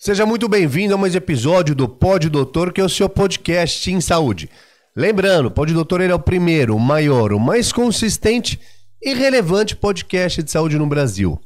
Seja muito bem-vindo a mais um episódio do Pod Doutor, que é o seu podcast em saúde. Lembrando, o Pod Doutor ele é o primeiro, o maior, o mais consistente e relevante podcast de saúde no Brasil.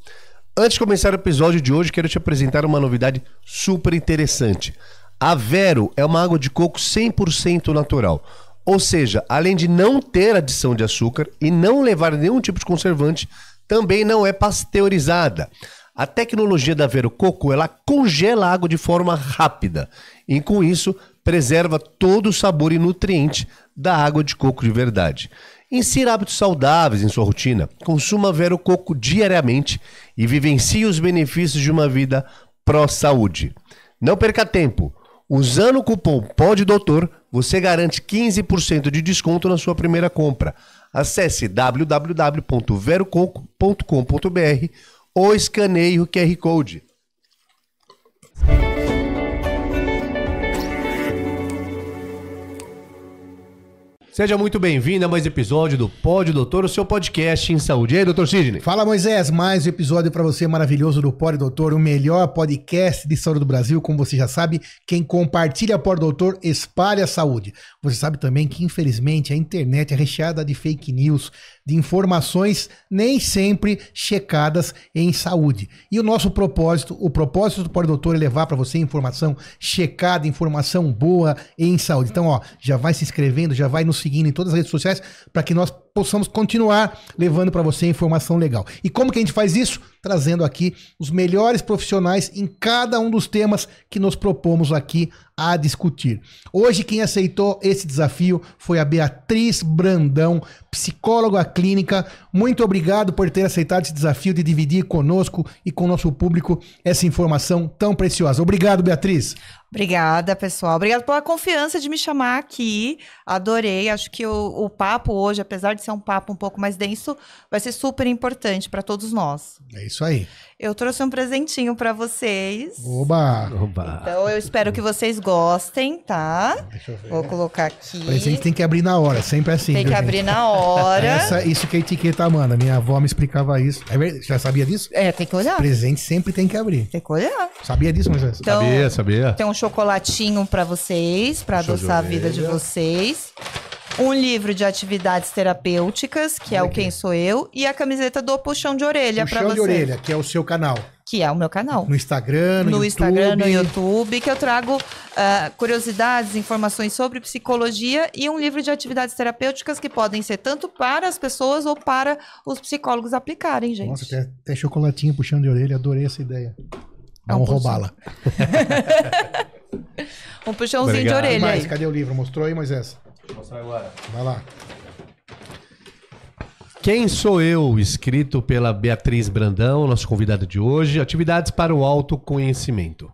Antes de começar o episódio de hoje, quero te apresentar uma novidade super interessante. A Vero é uma água de coco 100% natural. Ou seja, além de não ter adição de açúcar e não levar nenhum tipo de conservante, também não é pasteurizada. A tecnologia da Vero Coco, ela congela a água de forma rápida e com isso preserva todo o sabor e nutriente da água de coco de verdade. Insira hábitos saudáveis em sua rotina, consuma Vero Coco diariamente e vivencie os benefícios de uma vida pró-saúde. Não perca tempo, usando o cupom PODDOUTOR, você garante 15% de desconto na sua primeira compra. Acesse www.verococo.com.br ou escaneie o QR Code. Seja muito bem-vindo a mais um episódio do Pod Doutor, o seu podcast em saúde. E aí, doutor Sidney? Fala, Moisés, mais um episódio para você maravilhoso do Pod Doutor, o melhor podcast de saúde do Brasil. Como você já sabe, quem compartilha Pod Doutor espalha a saúde. Você sabe também que, infelizmente, a internet é recheada de fake news, de informações nem sempre checadas em saúde. E o nosso propósito, o propósito do Pod Doutor é levar para você informação checada, informação boa em saúde. Então, ó, já vai se inscrevendo, já vai nos seguindo em todas as redes sociais para que nós possamos continuar levando para você informação legal. E como que a gente faz isso? Trazendo aqui os melhores profissionais em cada um dos temas que nos propomos aqui a discutir. Hoje quem aceitou esse desafio foi a Beatriz Brandão, psicóloga clínica. Muito obrigado por ter aceitado esse desafio de dividir conosco e com o nosso público essa informação tão preciosa. Obrigado, Beatriz. Obrigada, pessoal. Obrigada pela confiança de me chamar aqui. Adorei. Acho que o papo hoje, apesar de ser um papo um pouco mais denso, vai ser super importante para todos nós. É isso aí. Eu trouxe um presentinho para vocês. Oba! Então eu espero que vocês gostem, tá? Deixa eu ver. Vou colocar aqui. O presente tem que abrir na hora, sempre assim. Tem que viu, abrir gente? na hora. Isso que a etiqueta manda. Minha avó me explicava isso. É verdade? Já sabia disso? É, tem que olhar. Presente sempre tem que abrir. Tem que olhar. Sabia disso, Moisés? Então, Sabia. Tem um chocolatinho para vocês, para Show de adoçar a vida de orelha. vocês. Um livro de atividades terapêuticas, que é o Quem Sou Eu, e a camiseta do Puxão de Orelha para Puxão você. de orelha, que é o seu canal. Que é o meu canal. No Instagram, No YouTube. Instagram, no YouTube, que eu trago curiosidades, informações sobre psicologia e um livro de atividades terapêuticas que podem ser tanto para as pessoas ou para os psicólogos aplicarem, gente. Nossa, até chocolatinho puxando de orelha, adorei essa ideia. Vamos roubá-la. Um puxãozinho Obrigado. de orelha Mas, aí. cadê o livro? Mostrou aí, Moisés? Vou mostrar agora. Vai lá. Quem Sou Eu, escrito pela Beatriz Brandão, nosso convidado de hoje. Atividades para o autoconhecimento.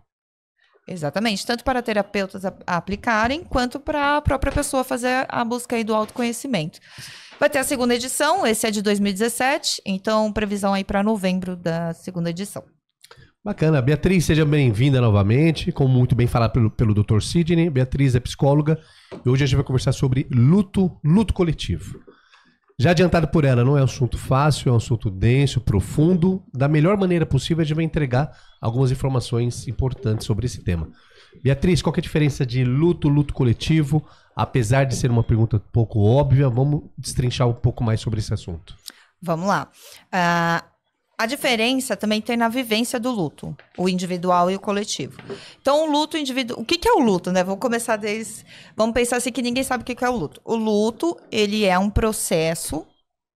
Exatamente, tanto para terapeutas aplicarem, quanto para a própria pessoa fazer a busca aí do autoconhecimento. Vai ter a segunda edição, esse é de 2017, então previsão aí para novembro da segunda edição. Bacana. Beatriz, seja bem-vinda novamente. Como muito bem falado pelo Dr. Sidney, Beatriz é psicóloga e hoje a gente vai conversar sobre luto coletivo. Já adiantado por ela, não é um assunto fácil, é um assunto denso, profundo. Da melhor maneira possível, a gente vai entregar algumas informações importantes sobre esse tema. Beatriz, qual que é a diferença de luto coletivo? Apesar de ser uma pergunta um pouco óbvia, vamos destrinchar um pouco mais sobre esse assunto. Vamos lá. A diferença também tem na vivência do luto, o individual e o coletivo. Então, o luto individual... O que é o luto, né? Vamos começar desde... Vamos pensar assim que ninguém sabe o que é o luto. O luto, ele é um processo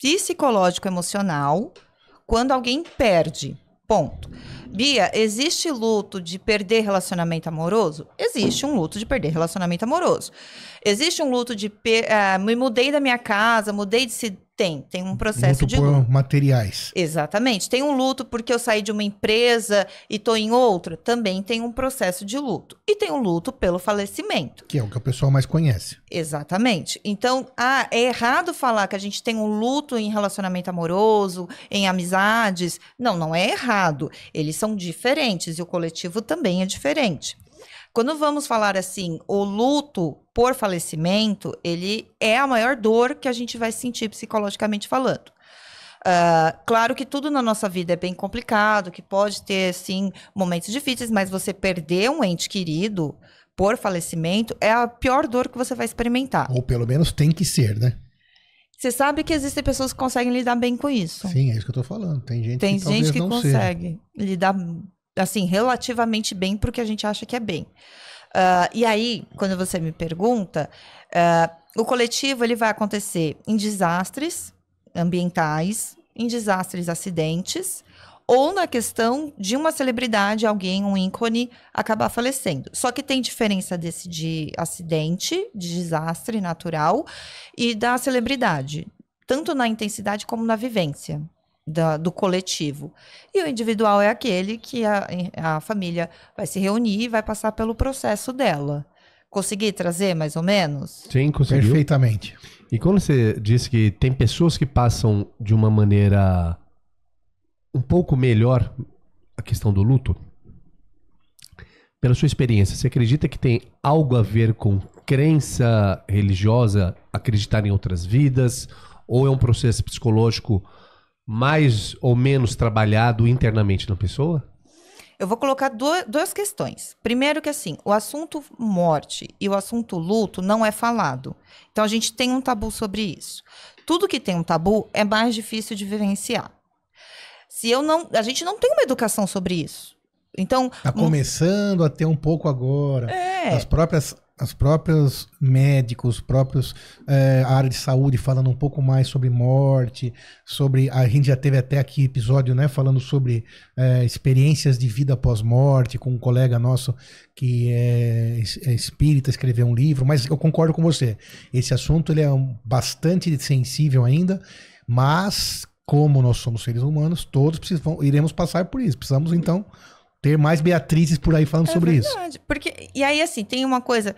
psicológico emocional quando alguém perde. Ponto. Bia, existe luto de perder relacionamento amoroso? Existe um luto de perder relacionamento amoroso. Existe um luto de... me mudei da minha casa, mudei de... Tem um processo Luto de por luto. materiais. Exatamente. Tem um luto porque eu saí de uma empresa e tô em outra. Também tem um processo de luto. E tem um luto pelo falecimento. Que é o que o pessoal mais conhece. Exatamente. Então, é errado falar que a gente tem um luto em relacionamento amoroso, em amizades. Não é errado. Eles são diferentes e o coletivo também é diferente. Quando vamos falar assim, o luto por falecimento, ele é a maior dor que a gente vai sentir psicologicamente falando. Claro que tudo na nossa vida é bem complicado, que pode ter, sim, momentos difíceis, mas você perder um ente querido por falecimento é a pior dor que você vai experimentar. Ou pelo menos tem que ser, né? Você sabe que existem pessoas que conseguem lidar bem com isso. Sim, é isso que eu tô falando. Tem gente Tem que talvez gente que não consegue lidar, assim, relativamente bem porque a gente acha que é bem. E aí, quando você me pergunta, o coletivo ele vai acontecer em desastres ambientais, em desastres acidentes, ou na questão de uma celebridade, alguém, um ícone, acabar falecendo. Só que tem diferença desse de acidente, de desastre natural, e da celebridade, tanto na intensidade como na vivência do coletivo. E o individual é aquele que a família vai se reunir e vai passar pelo processo dela. Consegui trazer, mais ou menos? Sim, conseguiu. Perfeitamente. E quando você disse que tem pessoas que passam de uma maneira um pouco melhor a questão do luto, pela sua experiência, você acredita que tem algo a ver com crença religiosa, acreditar em outras vidas, ou é um processo psicológico mais ou menos trabalhado internamente na pessoa? Eu vou colocar duas questões. Primeiro que, assim, o assunto morte e o assunto luto não é falado. Então, a gente tem um tabu sobre isso. Tudo que tem um tabu é mais difícil de vivenciar. A gente não tem uma educação sobre isso. Então, tá começando a ter um pouco agora. As próprias médicos, a área de saúde falando um pouco mais sobre morte, a gente já teve até aqui episódio, né, falando sobre experiências de vida pós-morte, com um colega nosso que é espírita, escreveu um livro, mas eu concordo com você. Esse assunto ele é bastante sensível ainda, mas como nós somos seres humanos, todos iremos passar por isso. Precisamos, então, ter mais Beatrizes por aí falando sobre isso. E aí, assim, tem uma coisa.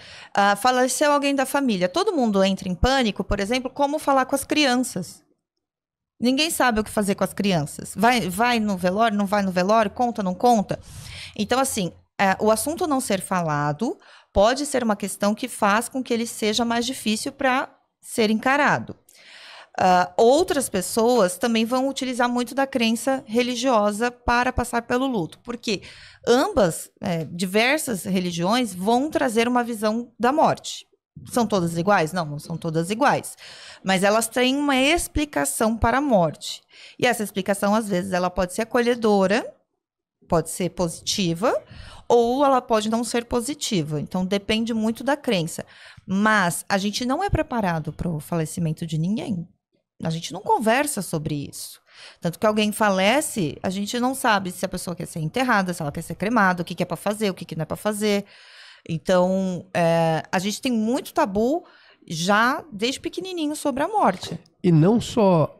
Faleceu alguém da família. Todo mundo entra em pânico, por exemplo, como falar com as crianças. Ninguém sabe o que fazer com as crianças. Vai no velório, não vai no velório, conta, não conta. Então, assim, o assunto não ser falado pode ser uma questão que faz com que ele seja mais difícil para ser encarado. Outras pessoas também vão utilizar muito da crença religiosa para passar pelo luto, porque diversas religiões vão trazer uma visão da morte. São todas iguais? Não são todas iguais. Mas elas têm uma explicação para a morte. E essa explicação, às vezes, ela pode ser acolhedora, pode ser positiva, ou ela pode não ser positiva. Então, depende muito da crença. Mas a gente não é preparado para o falecimento de ninguém. A gente não conversa sobre isso. Tanto que alguém falece, a gente não sabe se a pessoa quer ser enterrada, se ela quer ser cremada, o que é para fazer, o que não é para fazer. Então, a gente tem muito tabu já desde pequenininho sobre a morte. E não só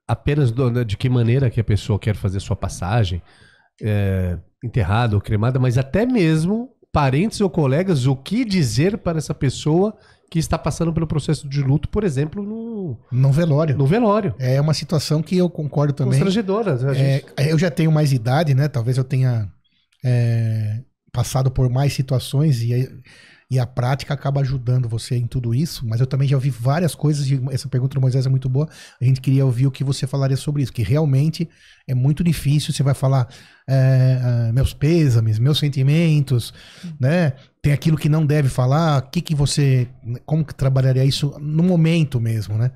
apenas de que maneira que a pessoa quer fazer sua passagem, enterrada ou cremada, mas até mesmo parentes ou colegas, o que dizer para essa pessoa que está passando pelo processo de luto, por exemplo, no velório. No velório. É uma situação que eu concordo também. Constrangedora. Eu já tenho mais idade, né? Talvez eu tenha passado por mais situações e a prática acaba ajudando você em tudo isso, mas eu também já ouvi várias coisas, e essa pergunta do Moisés é muito boa, a gente queria ouvir o que você falaria sobre isso, que realmente é muito difícil, você vai falar meus pêsames, meus sentimentos, né? Tem aquilo que não deve falar, como que trabalharia isso no momento mesmo, né?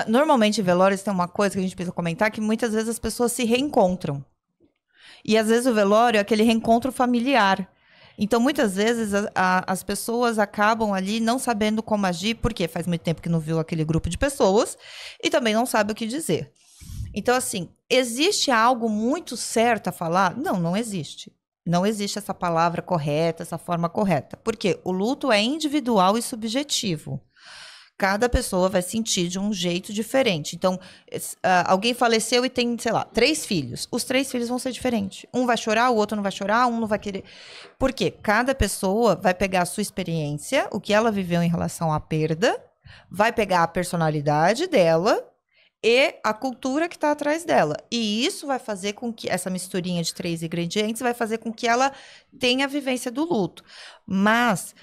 Normalmente, em velórios tem uma coisa que a gente precisa comentar, que muitas vezes as pessoas se reencontram. E às vezes o velório é aquele reencontro familiar. Então, muitas vezes, as pessoas acabam ali não sabendo como agir, porque faz muito tempo que não viu aquele grupo de pessoas, e também não sabe o que dizer. Então, assim, existe algo muito certo a falar? Não existe. Não existe essa palavra correta, essa forma correta. Porque o luto é individual e subjetivo. Cada pessoa vai sentir de um jeito diferente. Então, alguém faleceu e tem, sei lá, 3 filhos. Os 3 filhos vão ser diferentes. Um vai chorar, o outro não vai chorar, um não vai querer. Por quê? Cada pessoa vai pegar a sua experiência, o que ela viveu em relação à perda, vai pegar a personalidade dela e a cultura que está atrás dela. E isso vai fazer com que, essa misturinha de 3 ingredientes, vai fazer com que ela tenha a vivência do luto. Mas,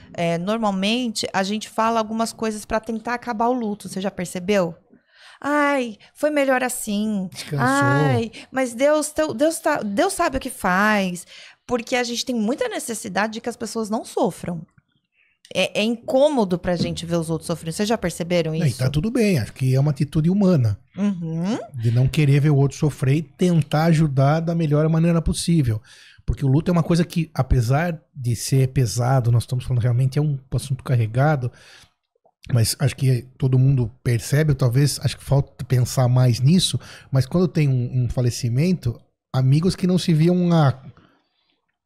normalmente, a gente fala algumas coisas para tentar acabar o luto. Você já percebeu? Ai, foi melhor assim. Descansou. Ai, mas Deus sabe o que faz. Porque a gente tem muita necessidade de que as pessoas não sofram. É incômodo pra gente ver os outros sofrendo. Vocês já perceberam isso? E tá tudo bem, acho que é uma atitude humana. De não querer ver o outro sofrer e tentar ajudar da melhor maneira possível. Porque o luto é uma coisa que, apesar de ser pesado, nós estamos falando realmente é um assunto carregado, mas acho que todo mundo percebe, talvez, acho que falta pensar mais nisso, mas quando tem um falecimento, amigos que não se viam há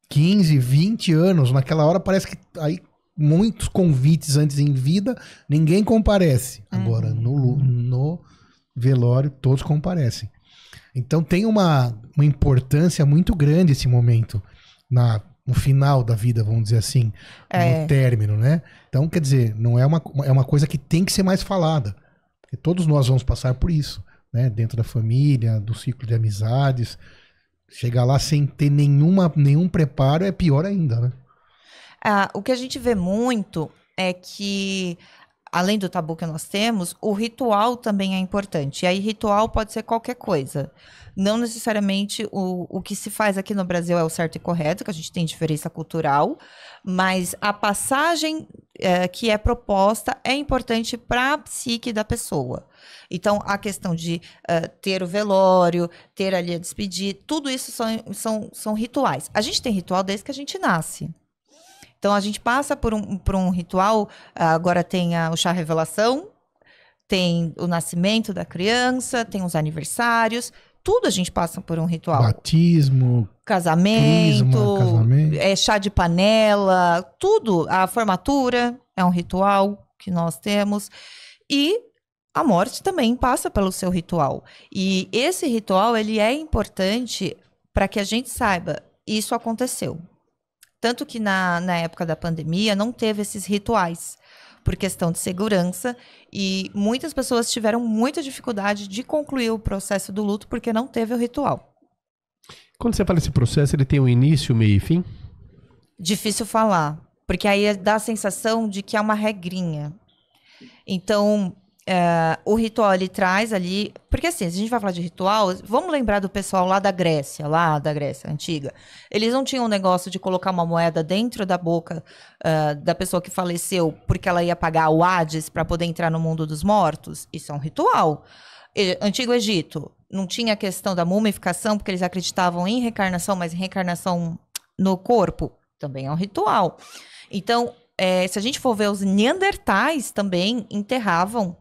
15, 20 anos, naquela hora parece que aí muitos convites antes em vida, ninguém comparece. Agora, no velório, todos comparecem. Então tem uma importância muito grande esse momento no final da vida, vamos dizer assim, no término, né? Então, quer dizer, não é uma coisa que tem que ser mais falada, porque todos nós vamos passar por isso, né? Dentro da família, do ciclo de amizades. Chegar lá sem ter nenhum preparo é pior ainda, né? O que a gente vê muito é que, além do tabu que nós temos, o ritual também é importante. E aí, ritual pode ser qualquer coisa. Não necessariamente o que se faz aqui no Brasil é o certo e correto, que a gente tem diferença cultural, mas a passagem que é proposta é importante para a psique da pessoa. Então, a questão de ter o velório, ter ali a despedida, tudo isso são rituais. A gente tem ritual desde que a gente nasce. Então, a gente passa por um ritual, agora tem o chá revelação, tem o nascimento da criança, tem os aniversários, tudo a gente passa por um ritual. Batismo, casamento, casamento. Chá de panela, tudo. A formatura é um ritual que nós temos. E a morte também passa pelo seu ritual. E esse ritual, ele é importante para que a gente saiba, isso aconteceu. Tanto que na época da pandemia não teve esses rituais, por questão de segurança, e muitas pessoas tiveram muita dificuldade de concluir o processo do luto porque não teve o ritual. Quando você fala esse processo, ele tem um início, meio e fim? Difícil falar, porque aí dá a sensação de que é uma regrinha. Então, o ritual ele traz ali... Porque assim, se a gente vai falar de ritual, vamos lembrar do pessoal lá da Grécia antiga. Eles não tinham um negócio de colocar uma moeda dentro da boca da pessoa que faleceu porque ela ia pagar o Hades para poder entrar no mundo dos mortos. Isso é um ritual. Antigo Egito não tinha a questão da mumificação, porque eles acreditavam em reencarnação, mas reencarnação no corpo também é um ritual. Então, se a gente for ver, os neandertais também enterravam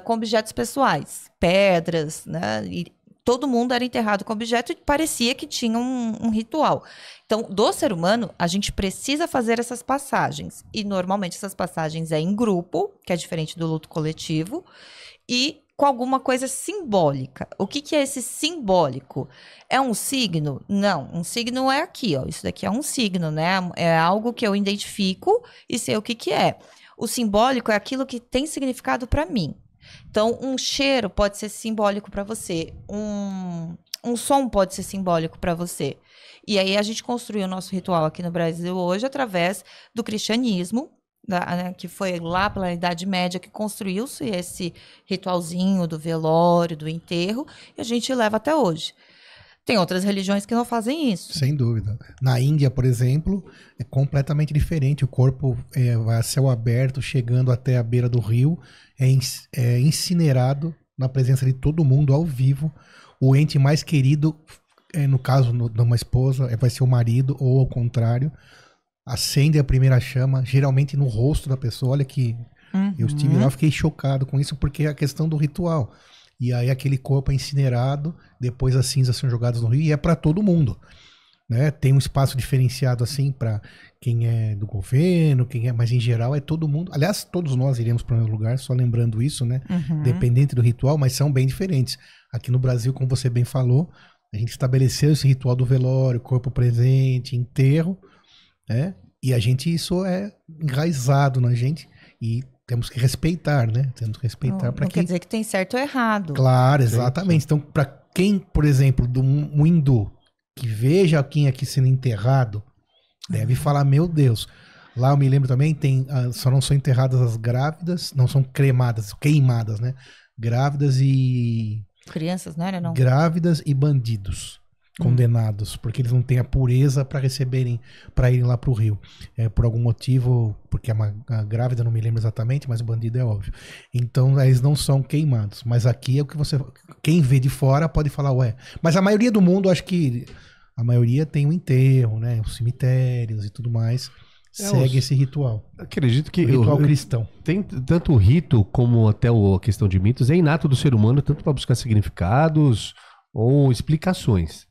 com objetos pessoais, pedras, né? E todo mundo era enterrado com objeto e parecia que tinha um ritual. Então, do ser humano, a gente precisa fazer essas passagens. E, normalmente, essas passagens é em grupo, que é diferente do luto coletivo, e com alguma coisa simbólica. O que é esse simbólico? É um signo? Não, um signo é aqui, ó. Isso daqui é um signo, né? É algo que eu identifico e sei o que é. O simbólico é aquilo que tem significado para mim. Então, um cheiro pode ser simbólico para você. Um som pode ser simbólico para você. E aí a gente construiu o nosso ritual aqui no Brasil hoje através do cristianismo, que foi lá pela Idade Média que construiu-se esse ritualzinho do velório, do enterro, e a gente leva até hoje. Tem outras religiões que não fazem isso. Sem dúvida. Na Índia, por exemplo, é completamente diferente. O corpo vai a céu aberto, chegando até a beira do rio, é incinerado na presença de todo mundo ao vivo. O ente mais querido, no caso de uma esposa, vai ser o marido, ou ao contrário, acende a primeira chama, geralmente no rosto da pessoa. Olha que eu estive lá, fiquei chocado com isso, porque é a questão do ritual. E aí aquele corpo é incinerado, depois as cinzas são jogadas no rio, e é para todo mundo, né? Tem um espaço diferenciado assim para quem é do governo, mas em geral é todo mundo. Aliás, todos nós iremos para o mesmo lugar, só lembrando isso, né? Dependente do ritual, mas são bem diferentes. Aqui no Brasil, como você bem falou, a gente estabeleceu esse ritual do velório, corpo presente, enterro, né? E isso é enraizado na gente e temos que respeitar, né? Temos que respeitar para quem... Não quer dizer que tem certo ou errado. Claro, exatamente. Então, para quem, por exemplo, um hindu que veja quem aqui sendo enterrado, deve falar, meu Deus, Lá eu me lembro também, só não são enterradas as grávidas, não são cremadas, queimadas, né? Grávidas e... Crianças, não era não? Grávidas e bandidos condenados, porque eles não têm a pureza para irem lá pro rio. Por algum motivo, porque a grávida não me lembro exatamente, mas o bandido é óbvio. Então, eles não são queimados. Mas aqui é o que quem vê de fora pode falar, ué. Mas a maioria do mundo, acho que a maioria tem um enterro, né? Os cemitérios e tudo mais. Segue esse ritual. Acredito que o ritual cristão. Tem tanto o rito como até a questão de mitos, é inato do ser humano, tanto para buscar significados ou explicações.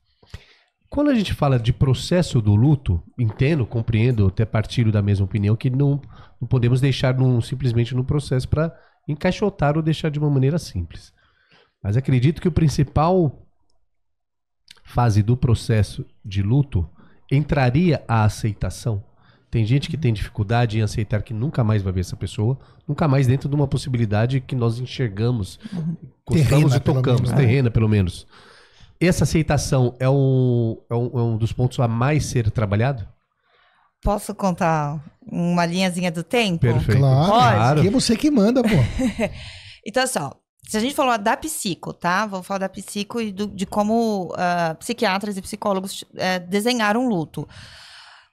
Quando a gente fala de processo do luto, entendo, compreendo, até partilho da mesma opinião, que não podemos deixar simplesmente no processo para encaixotar ou deixar de uma maneira simples. Mas acredito que o principal fase do processo de luto entraria a aceitação. Tem gente que tem dificuldade em aceitar que nunca mais vai ver essa pessoa, nunca mais dentro de uma possibilidade que nós enxergamos, gostamos e tocamos, terrena pelo menos. Essa aceitação é um dos pontos a mais ser trabalhado? Posso contar uma linhazinha do tempo? Perfeito. Claro. É você que manda, pô. Então, assim, ó, se a gente falar da psico, tá? Vamos falar da psico e de como psiquiatras e psicólogos desenharam o luto.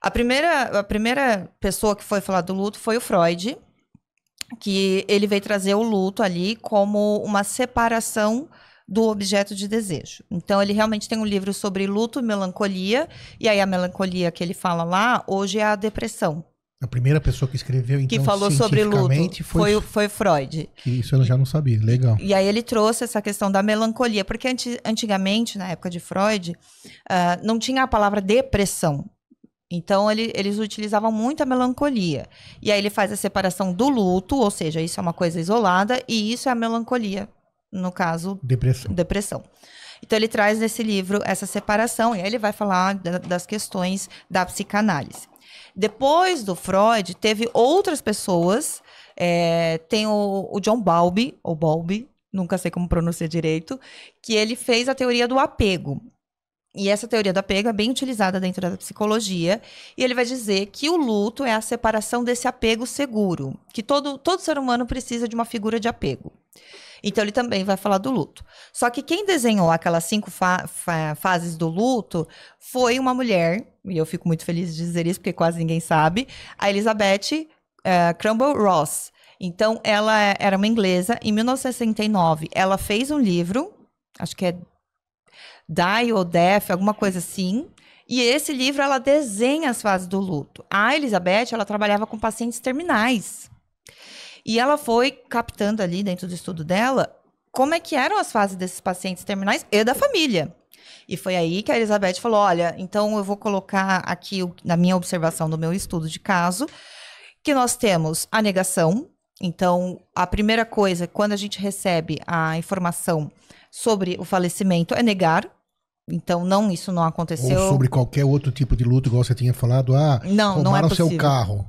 A primeira pessoa que foi falar do luto foi o Freud, que ele veio trazer o luto ali como uma separação do objeto de desejo. Então, ele realmente tem um livro sobre luto e melancolia, e aí a melancolia que ele fala lá, hoje é a depressão. A primeira pessoa que escreveu, então, que falou sobre luto foi Freud. Isso eu já não sabia, legal. E aí ele trouxe essa questão da melancolia, porque antigamente, na época de Freud, não tinha a palavra depressão. Então, eles utilizavam muito a melancolia. E aí ele faz a separação do luto, ou seja, isso é uma coisa isolada, e isso é a melancolia. No caso, depressão. Então, ele traz nesse livro essa separação, e aí ele vai falar das questões da psicanálise. Depois do Freud, teve outras pessoas, tem o John Bowlby, ou Bowlby, nunca sei como pronunciar direito, que ele fez a teoria do apego. E essa teoria do apego é bem utilizada dentro da psicologia, e ele vai dizer que o luto é a separação desse apego seguro, que todo ser humano precisa de uma figura de apego. Então, ele também vai falar do luto. Só que quem desenhou aquelas 5 fases do luto foi uma mulher, e eu fico muito feliz de dizer isso, porque quase ninguém sabe, a Elizabeth Kubler-Ross. Então, ela era uma inglesa. Em 1969, ela fez um livro, acho que é Die or Death, alguma coisa assim. E esse livro, ela desenha as fases do luto. A Elizabeth, ela trabalhava com pacientes terminais. E ela foi captando ali, dentro do estudo dela, como é que eram as fases desses pacientes terminais e da família. E foi aí que a Elizabeth falou, olha, então eu vou colocar aqui, na minha observação do meu estudo de caso, que nós temos a negação. Então, a primeira coisa, quando a gente recebe a informação sobre o falecimento, é negar. Então, isso não aconteceu. Ou sobre qualquer outro tipo de luto, igual você tinha falado, não é possível. Seu carro.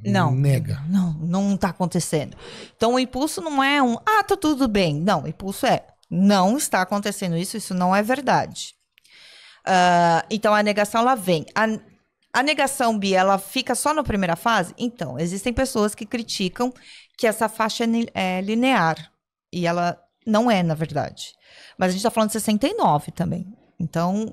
Não, nega. Não tá acontecendo. Então, o impulso não é tá tudo bem. Não, o impulso não está acontecendo isso não é verdade. Então, a negação, ela vem. A negação, Bia, ela fica só na primeira fase? Então, existem pessoas que criticam que essa faixa é linear. E ela não é, na verdade. Mas a gente tá falando de 69 também. Então,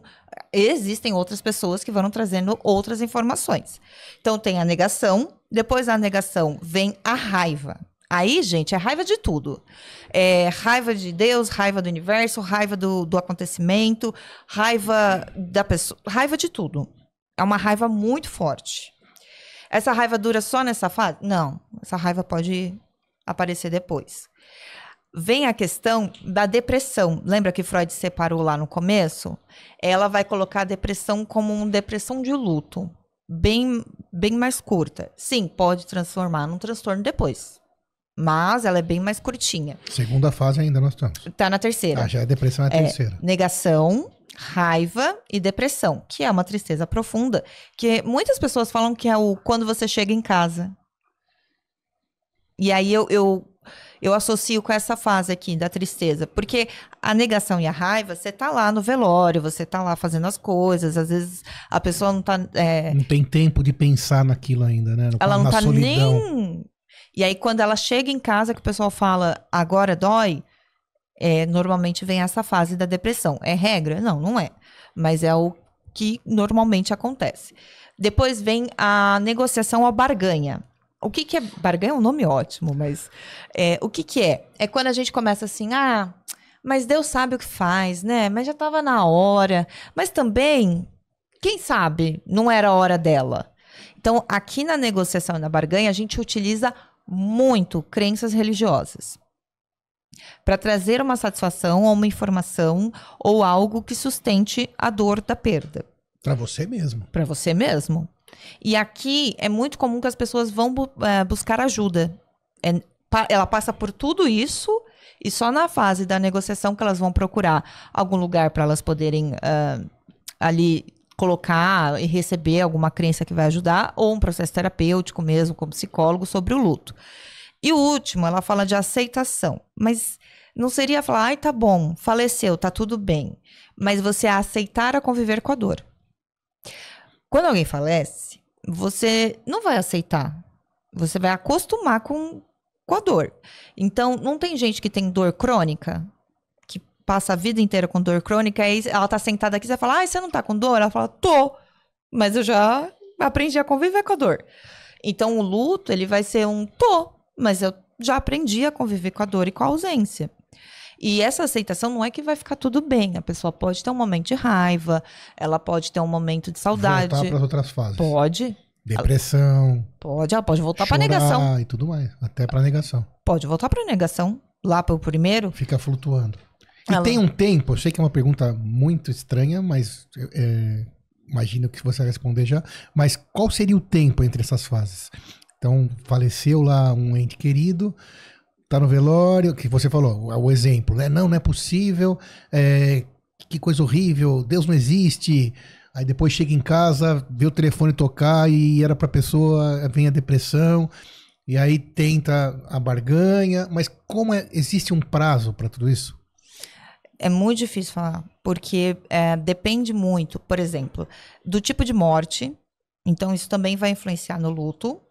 existem outras pessoas que vão trazendo outras informações. Então, tem a negação. Depois da negação, vem a raiva. Aí, gente, é raiva de tudo. É raiva de Deus, raiva do universo, raiva do acontecimento, raiva da pessoa, raiva de tudo. É uma raiva muito forte. Essa raiva dura só nessa fase? Não. Essa raiva pode aparecer depois. Vem a questão da depressão. Lembra que Freud separou lá no começo? Ela vai colocar a depressão como uma depressão de luto. Bem mais curta. Sim, pode transformar num transtorno depois. Mas ela é bem mais curtinha. Segunda fase ainda nós estamos. Tá na terceira. Já é depressão na terceira. Negação, raiva e depressão, que é uma tristeza profunda, que muitas pessoas falam que é quando você chega em casa. E aí eu eu associo com essa fase aqui da tristeza. Porque a negação e a raiva, você tá lá no velório, você tá lá fazendo as coisas, às vezes a pessoa não tá... Não tem tempo de pensar naquilo ainda, né? Ela não tá solidão. nem... E aí, quando ela chega em casa, que o pessoal fala, agora dói, normalmente vem essa fase da depressão. É regra? Não, não é. Mas é o que normalmente acontece. Depois vem a negociação ou barganha. O que é... Barganha é um nome ótimo, mas... o que é? É quando a gente começa assim, mas Deus sabe o que faz, né? Mas já estava na hora. Mas também, quem sabe, não era a hora dela. Então, aqui na negociação e na barganha, a gente utiliza muito crenças religiosas para trazer uma satisfação ou uma informação ou algo que sustente a dor da perda. Para você mesmo. Para você mesmo. E aqui é muito comum que as pessoas vão buscar ajuda. Ela passa por tudo isso e só na fase da negociação que elas vão procurar algum lugar para elas poderem ali colocar e receber alguma crença que vai ajudar, ou um processo terapêutico mesmo, como psicólogo, sobre o luto. E o último, ela fala de aceitação. Mas não seria falar, tá bom, faleceu, tá tudo bem. Mas você aceitar a conviver com a dor. Quando alguém falece, você não vai aceitar. Você vai acostumar com a dor. Então, não tem gente que tem dor crônica, que passa a vida inteira com dor crônica, aí ela tá sentada aqui e você fala, você não tá com dor? Ela fala, tô, mas eu já aprendi a conviver com a dor. Então, o luto, ele vai ser mas eu já aprendi a conviver com a dor e com a ausência. E essa aceitação não é que vai ficar tudo bem. A pessoa pode ter um momento de raiva, ela pode ter um momento de saudade. Voltar para as outras fases. Pode. Depressão. Ela pode voltar para negação. E tudo mais, até para negação. Pode voltar para negação, lá para o primeiro. Fica flutuando. E tem um tempo, eu sei que é uma pergunta muito estranha, mas imagino que você vai responder já. Mas qual seria o tempo entre essas fases? Então, faleceu lá um ente querido, tá no velório, que você falou, o exemplo, né? Não é possível, que coisa horrível, Deus não existe. Aí depois chega em casa, vê o telefone tocar e era pra pessoa, vem a depressão, e aí tenta a barganha. Mas existe um prazo para tudo isso? É muito difícil falar, porque depende muito, por exemplo, do tipo de morte. Então, isso também vai influenciar no luto.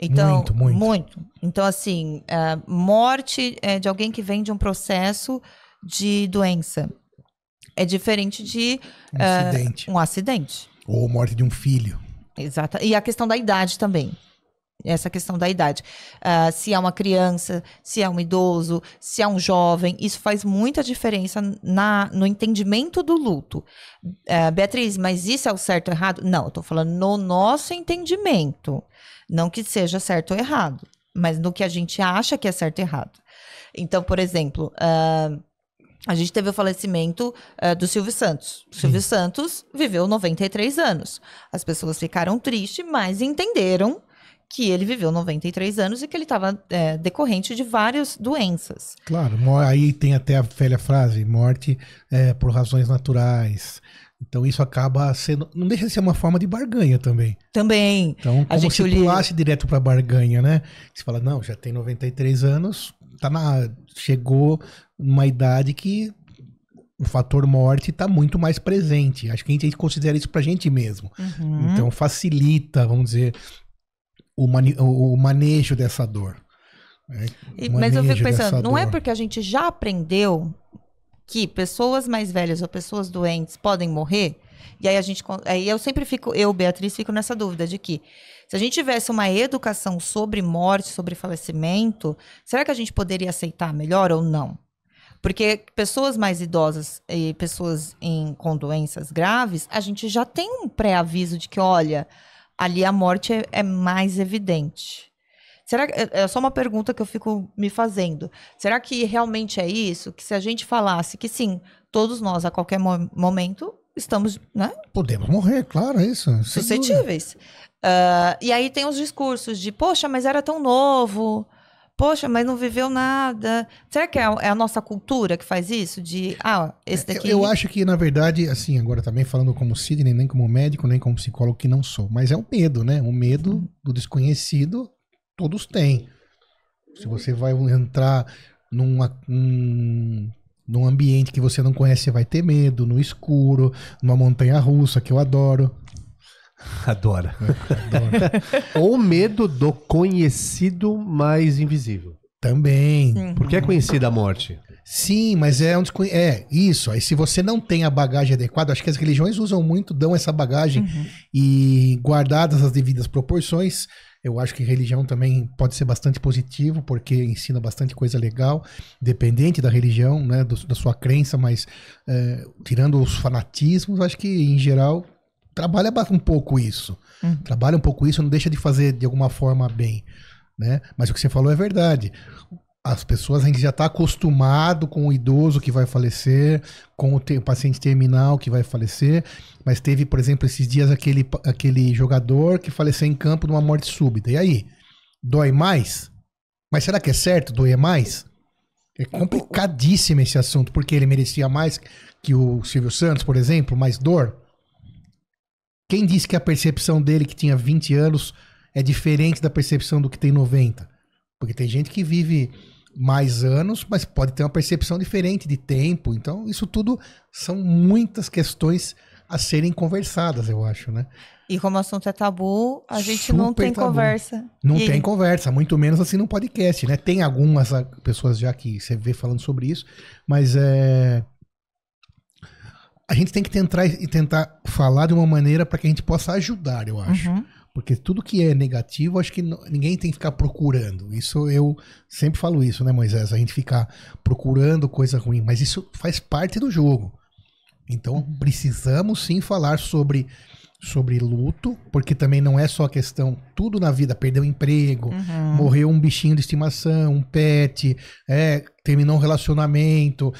Então, muito. Então, assim, morte de alguém que vem de um processo de doença é diferente de um acidente. Ou morte de um filho. Exato. E a questão da idade também. Essa questão da idade. Se é uma criança, se é um idoso, se é um jovem, isso faz muita diferença no entendimento do luto. Beatriz, mas isso é o certo ou errado? Não, eu tô falando no nosso entendimento. Não que seja certo ou errado, mas no que a gente acha que é certo e errado. Então, por exemplo, a gente teve o falecimento do Silvio Santos. O Silvio Santos viveu 93 anos. As pessoas ficaram tristes, mas entenderam que ele viveu 93 anos e que ele estava decorrente de várias doenças. Claro, aí tem até a velha frase, morte por razões naturais. Então isso acaba sendo, não deixa de ser uma forma de barganha também. Também. Então, como se pulasse direto para barganha, né? Você fala, não, já tem 93 anos, chegou numa idade que o fator morte está muito mais presente. Acho que a gente considera isso pra gente mesmo. Uhum. Então facilita, vamos dizer, o manejo dessa dor. Mas eu fico pensando, não é porque a gente já aprendeu que pessoas mais velhas ou pessoas doentes podem morrer? E aí eu sempre fico, Beatriz, fico nessa dúvida de que se a gente tivesse uma educação sobre morte, sobre falecimento, será que a gente poderia aceitar melhor ou não? Porque pessoas mais idosas e pessoas com doenças graves, a gente já tem um pré-aviso de que, olha, ali a morte é mais evidente. Será que, é só uma pergunta que eu fico me fazendo. Será que realmente é isso? Que se a gente falasse que sim, todos nós a qualquer momento estamos, né? Podemos morrer, claro, é isso. Suscetíveis. E aí tem os discursos de, poxa, mas era tão novo. Poxa, mas não viveu nada. Será que é a nossa cultura que faz isso? Esse daqui... Eu acho que, na verdade, assim, agora também falando como Sidney, nem como médico, nem como psicólogo, que não sou. Mas é um medo, né? O medo do desconhecido, todos têm. Se você vai entrar num ambiente que você não conhece, você vai ter medo, no escuro, numa montanha-russa, que eu adoro. Adora. Ou medo do conhecido mais invisível. Também. Porque é conhecida a morte. Sim, mas é isso. Aí se você não tem a bagagem adequada, acho que as religiões usam muito, dão essa bagagem e guardadas as devidas proporções, eu acho que religião também pode ser bastante positivo, porque ensina bastante coisa legal, dependente da religião, né, da sua crença, mas tirando os fanatismos, acho que em geral trabalha um pouco isso. Trabalha um pouco isso, não deixa de fazer de alguma forma bem, né? Mas o que você falou é verdade. As pessoas, a gente já está acostumado com o idoso que vai falecer, com o paciente terminal que vai falecer, mas teve, por exemplo, esses dias aquele jogador que faleceu em campo de uma morte súbita. E aí? Dói mais? Mas será que é certo doer mais? É complicadíssimo esse assunto, porque ele merecia mais que o Silvio Santos, por exemplo, mais dor? Quem disse que a percepção dele, que tinha 20 anos, é diferente da percepção do que tem 90? Porque tem gente que vive mais anos, mas pode ter uma percepção diferente de tempo. Então, isso tudo são muitas questões a serem conversadas, eu acho, né? E como o assunto é tabu, a gente não tem conversa. Não tem conversa, muito menos assim no podcast, né? Tem algumas pessoas já que você vê falando sobre isso, mas a gente tem que tentar falar de uma maneira para que a gente possa ajudar, eu acho. Porque tudo que é negativo, acho que ninguém tem que ficar procurando. Isso eu sempre falo isso, né, Moisés? A gente ficar procurando coisa ruim, mas isso faz parte do jogo. Então precisamos sim falar sobre luto, porque também não é só a questão, tudo na vida, perdeu o emprego, morreu um bichinho de estimação, um pet, terminou um relacionamento,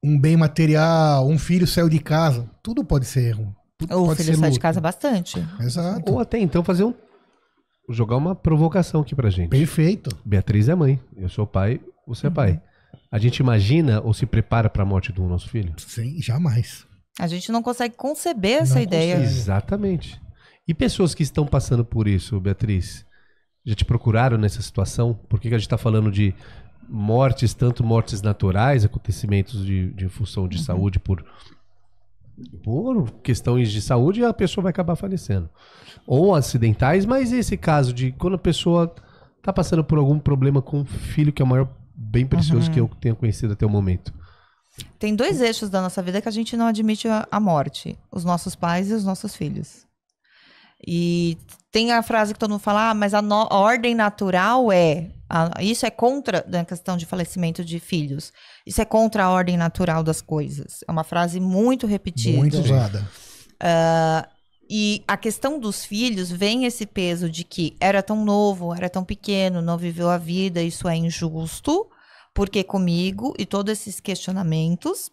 um bem material, um filho saiu de casa, tudo pode ser erro. O filho sai de casa bastante. Exato. Ou até então jogar uma provocação aqui pra gente. Perfeito. Beatriz é mãe, eu sou pai, você é pai. A gente imagina ou se prepara pra morte do nosso filho? Sim, jamais. A gente não consegue conceber essa ideia. Exatamente. E pessoas que estão passando por isso, Beatriz, já te procuraram nessa situação? Por que a gente tá falando de mortes, tanto mortes naturais, acontecimentos de função de saúde por questões de saúde, a pessoa vai acabar falecendo. Ou acidentais, mas esse caso de quando a pessoa tá passando por algum problema com um filho, que é o maior bem precioso que eu tenho conhecido até o momento. Tem dois eixos da nossa vida que a gente não admite a morte: os nossos pais e os nossos filhos. E tem a frase que todo mundo fala, mas a ordem natural isso é contra a questão de falecimento de filhos. Isso é contra a ordem natural das coisas. É uma frase muito repetida. Muito usada. E a questão dos filhos vem esse peso de que era tão novo, era tão pequeno, não viveu a vida, isso é injusto, porque comigo, e todos esses questionamentos.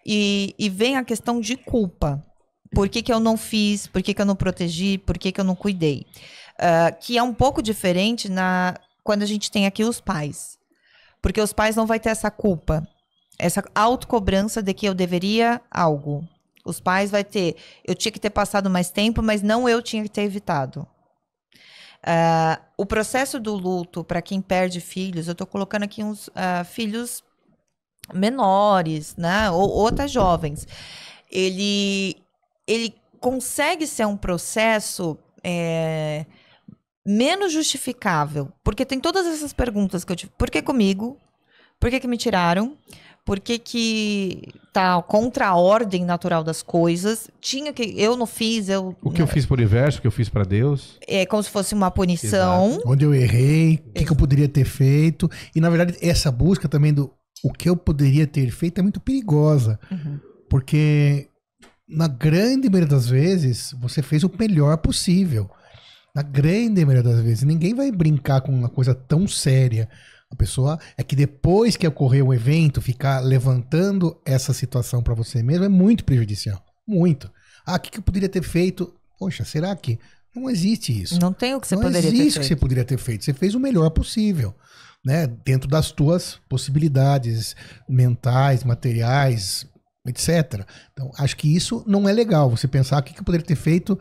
E vem a questão de culpa. Por que eu não fiz? Por que eu não protegi? Por que eu não cuidei? Que é um pouco diferente quando a gente tem aqui os pais. Porque os pais não vão ter essa culpa, essa autocobrança de que eu deveria algo. Os pais vai ter, eu tinha que ter passado mais tempo, mas não eu tinha que ter evitado. O processo do luto, para quem perde filhos, eu estou colocando aqui uns filhos menores, né? Ou até jovens. Ele consegue ser um processo menos justificável, porque tem todas essas perguntas que eu tive. Por que comigo? Por que me tiraram? Por que tá contra a ordem natural das coisas? Eu não fiz, o que eu fiz pro universo, o que eu fiz para Deus. É como se fosse uma punição. Exato. Onde eu errei, o que eu poderia ter feito. E, na verdade, essa busca também do o que eu poderia ter feito é muito perigosa. Porque, na grande maioria das vezes, você fez o melhor possível. Na grande maioria das vezes. Ninguém vai brincar com uma coisa tão séria. A pessoa é que depois que ocorreu o evento, ficar levantando essa situação para você mesmo é muito prejudicial. Muito. O que eu poderia ter feito? Poxa, será que não existe isso? Não tem o que você poderia ter feito. Não existe o que você poderia ter feito. Você fez o melhor possível, né? Dentro das tuas possibilidades mentais, materiais, etc. Então, acho que isso não é legal. Você pensar o que eu poderia ter feito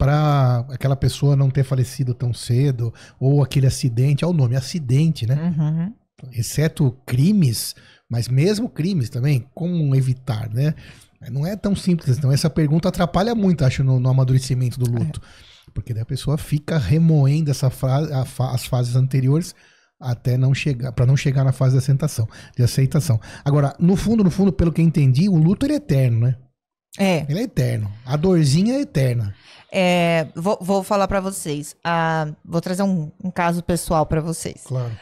para aquela pessoa não ter falecido tão cedo, ou aquele acidente, o nome, acidente, né? Uhum. Exceto crimes, mas mesmo crimes também, como evitar, né? Não é tão simples, então essa pergunta atrapalha muito, acho, no amadurecimento do luto. Porque daí a pessoa fica remoendo essa as fases anteriores até não chegar, para não chegar na fase de aceitação. Agora, no fundo, pelo que eu entendi, o luto ele é eterno, né? Ele é eterno. A dorzinha é eterna. Vou falar pra vocês. Vou trazer um caso pessoal pra vocês. Claro.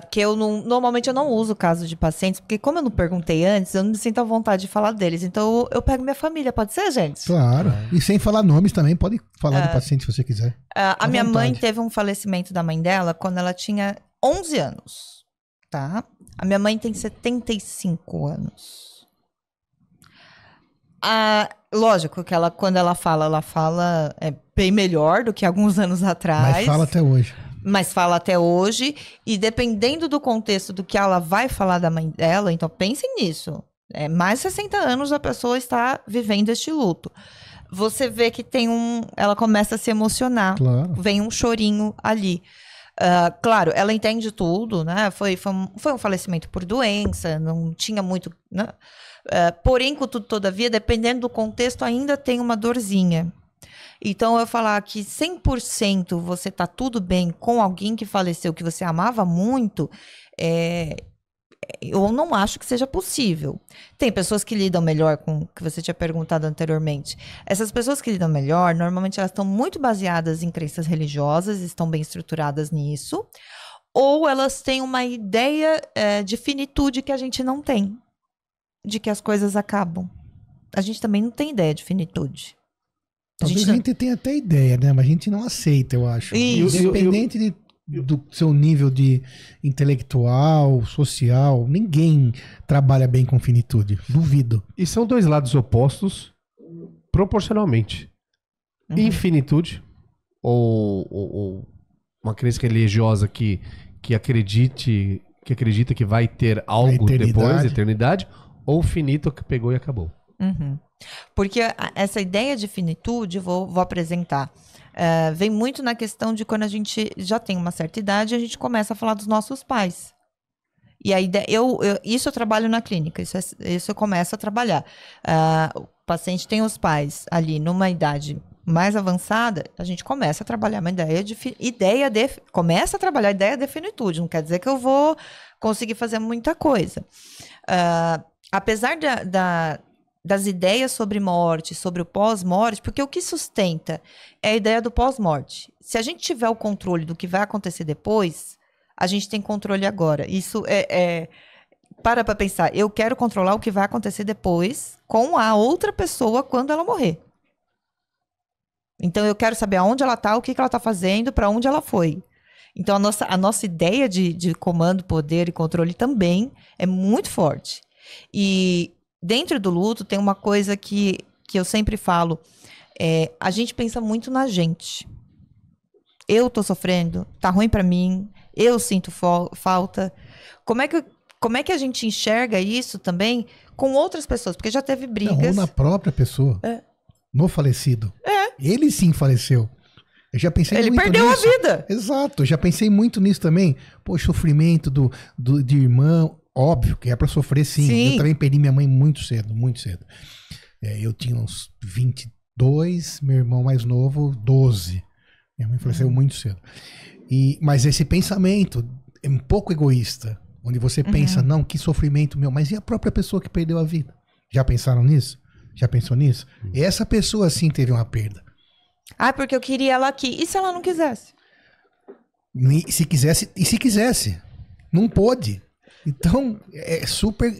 Que normalmente eu não uso caso de pacientes, porque como eu não perguntei antes, eu não me sinto à vontade de falar deles. Então eu pego minha família, pode ser, gente? Claro. E sem falar nomes também, pode falar do paciente se você quiser. A minha mãe teve um falecimento da mãe dela quando ela tinha 11 anos, tá? A minha mãe tem 75 anos. Lógico que quando ela fala bem melhor do que alguns anos atrás. Mas fala até hoje. E dependendo do contexto do que ela vai falar da mãe dela, então pensem nisso. Mais de 60 anos a pessoa está vivendo este luto. Você vê que ela começa a se emocionar. Claro. Vem um chorinho ali. Claro, ela entende tudo, né? Foi um falecimento por doença, não tinha muito, né? Porém, contudo, todavia, dependendo do contexto, ainda tem uma dorzinha. Então, eu falar que 100% você tá tudo bem com alguém que faleceu, que você amava muito, eu não acho que seja possível. Tem pessoas que lidam melhor com o que você tinha perguntado anteriormente. Essas pessoas que lidam melhor, normalmente elas estão muito baseadas em crenças religiosas, estão bem estruturadas nisso, ou elas têm uma ideia de finitude que a gente não tem, de que as coisas acabam. A gente também não tem ideia de finitude. Talvez a gente tenha até ideia, né? Mas a gente não aceita, eu acho. Independente do seu nível de intelectual, social, ninguém trabalha bem com finitude. Duvido. E são dois lados opostos proporcionalmente. Infinitude, ou uma crença religiosa que acredita que vai ter algo depois, eternidade, ou finito que pegou e acabou. Porque essa ideia de finitude, vou apresentar, vem muito na questão de quando a gente já tem uma certa idade, a gente começa a falar dos nossos pais. E a ideia, isso eu trabalho na clínica, isso eu começo a trabalhar. O paciente tem os pais ali numa idade mais avançada, a gente começa a trabalhar uma começa a trabalhar a ideia de finitude, não quer dizer que eu vou conseguir fazer muita coisa. Apesar das ideias sobre morte, sobre o pós-morte, porque o que sustenta é a ideia do pós-morte. Se a gente tiver o controle do que vai acontecer depois, a gente tem controle agora. Isso para pensar, eu quero controlar o que vai acontecer depois com a outra pessoa quando ela morrer. Então, eu quero saber aonde ela está, o que ela está fazendo, para onde ela foi. Então, a nossa ideia de comando, poder e controle também é muito forte. E dentro do luto tem uma coisa que eu sempre falo, a gente pensa muito na gente. Eu tô sofrendo, tá ruim pra mim, eu sinto falta. Como é que a gente enxerga isso também com outras pessoas? Porque já teve brigas. Não, ou na própria pessoa, no falecido. Ele sim faleceu. Eu já pensei muito nisso. Ele perdeu a vida. Exato, eu já pensei muito nisso também. Pô, sofrimento de irmão. Óbvio que é pra sofrer, sim. Eu também perdi minha mãe muito cedo, muito cedo. Eu tinha uns 22, meu irmão mais novo, 12. Minha mãe faleceu muito cedo. Mas esse pensamento é um pouco egoísta, onde você pensa, não, que sofrimento meu, mas e a própria pessoa que perdeu a vida? Já pensaram nisso? Já pensou nisso? Essa pessoa, sim, teve uma perda. Porque eu queria ela aqui. E se ela não quisesse? Se quisesse? Não pôde. Então, é super...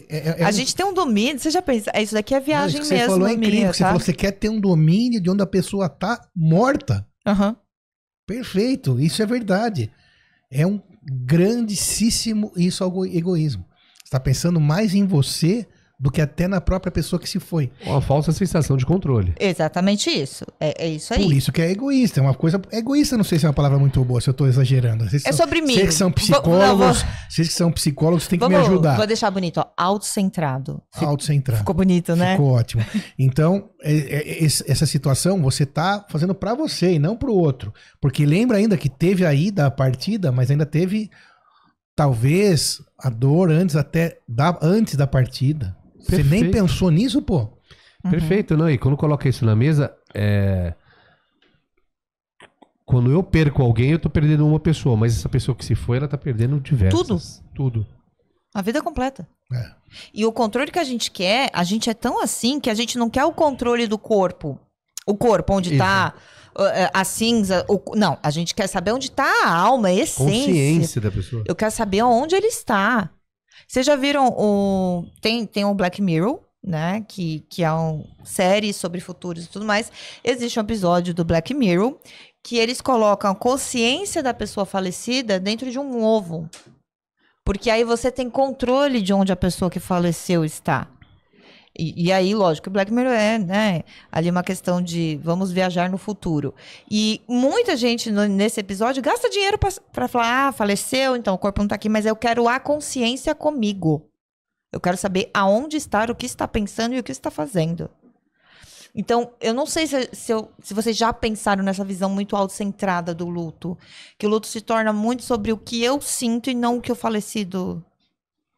a gente tem um domínio, você já pensa, isso daqui é viagem mesmo. Você falou, é incrível, você falou, você quer ter um domínio de onde a pessoa tá morta. Perfeito, isso é verdade. É um grandíssimo egoísmo. Você tá pensando mais em você do que até na própria pessoa que se foi. Uma falsa sensação de controle. Exatamente isso. É isso aí. Por isso que é egoísta. É uma coisa. Egoísta, não sei se é uma palavra muito boa, se eu tô exagerando. É sobre mim. Vocês que são psicólogos, vocês que são psicólogos têm que me ajudar. Vou deixar bonito, ó. Autocentrado. Autocentrado. Ficou bonito, né? Ficou ótimo. Então, essa situação você tá fazendo pra você e não pro outro. Porque lembra ainda que teve a ida, a partida, mas ainda teve, talvez, a dor antes da partida. Você nem pensou nisso, pô? Perfeito, não? E quando coloca isso na mesa, quando eu perco alguém, eu tô perdendo uma pessoa, mas essa pessoa que se foi, ela tá perdendo diversas. Tudo. A vida completa. É. E o controle que a gente é tão assim que a gente não quer o controle do corpo. O corpo, onde tá a cinza. Não, a gente quer saber onde tá a alma, a essência. Consciência da pessoa. Eu quero saber onde ele está. Vocês já viram tem o Black Mirror, né? Que é uma série sobre futuros e tudo mais. Existe um episódio do Black Mirror que eles colocam a consciência da pessoa falecida dentro de um ovo. Porque aí você tem controle de onde a pessoa que faleceu está. E aí, lógico, o Black Mirror né, ali uma questão de vamos viajar no futuro. E muita gente nesse episódio gasta dinheiro para falar, faleceu, então o corpo não tá aqui, mas eu quero a consciência comigo. Eu quero saber aonde está, o que está pensando e o que está fazendo. Então, eu não sei se vocês já pensaram nessa visão muito autocentrada do luto. Que o luto se torna muito sobre o que eu sinto e não o que o falecido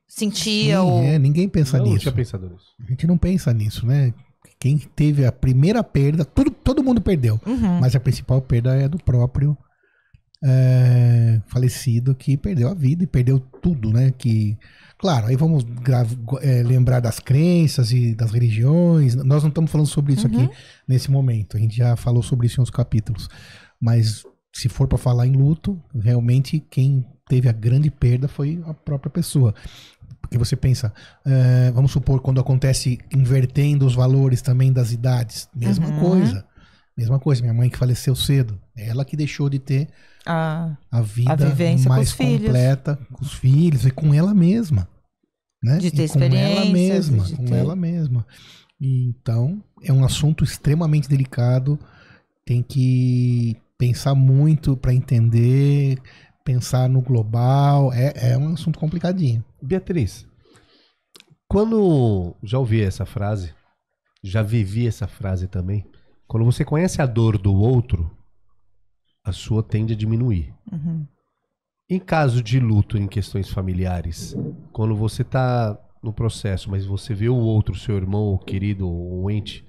sentia. Sim, ninguém pensa nisso. Eu tinha pensado nisso. A gente não pensa nisso, né? Quem teve a primeira perda, todo mundo perdeu. Uhum. Mas a principal perda é do próprio falecido que perdeu a vida e perdeu tudo, né? Claro, aí vamos lembrar das crenças e das religiões. Nós não estamos falando sobre isso aqui nesse momento. A gente já falou sobre isso em outros capítulos. Mas se for para falar em luto, realmente quem teve a grande perda foi a própria pessoa. Porque você pensa, vamos supor, quando acontece invertendo os valores também das idades. Mesma coisa. Mesma coisa. Minha mãe que faleceu cedo. Ela que deixou de ter a vida mais completa com os filhos e com ela mesma. Né? De ter experiência. Com ela mesma. E, então, é um assunto extremamente delicado. Tem que pensar muito para entender, pensar no global. É um assunto complicadinho. Beatriz, quando já ouvi essa frase, já vivi essa frase também, quando você conhece a dor do outro, a sua tende a diminuir. Em caso de luto em questões familiares, quando você está no processo, mas você vê o outro, seu irmão, o querido, o ente,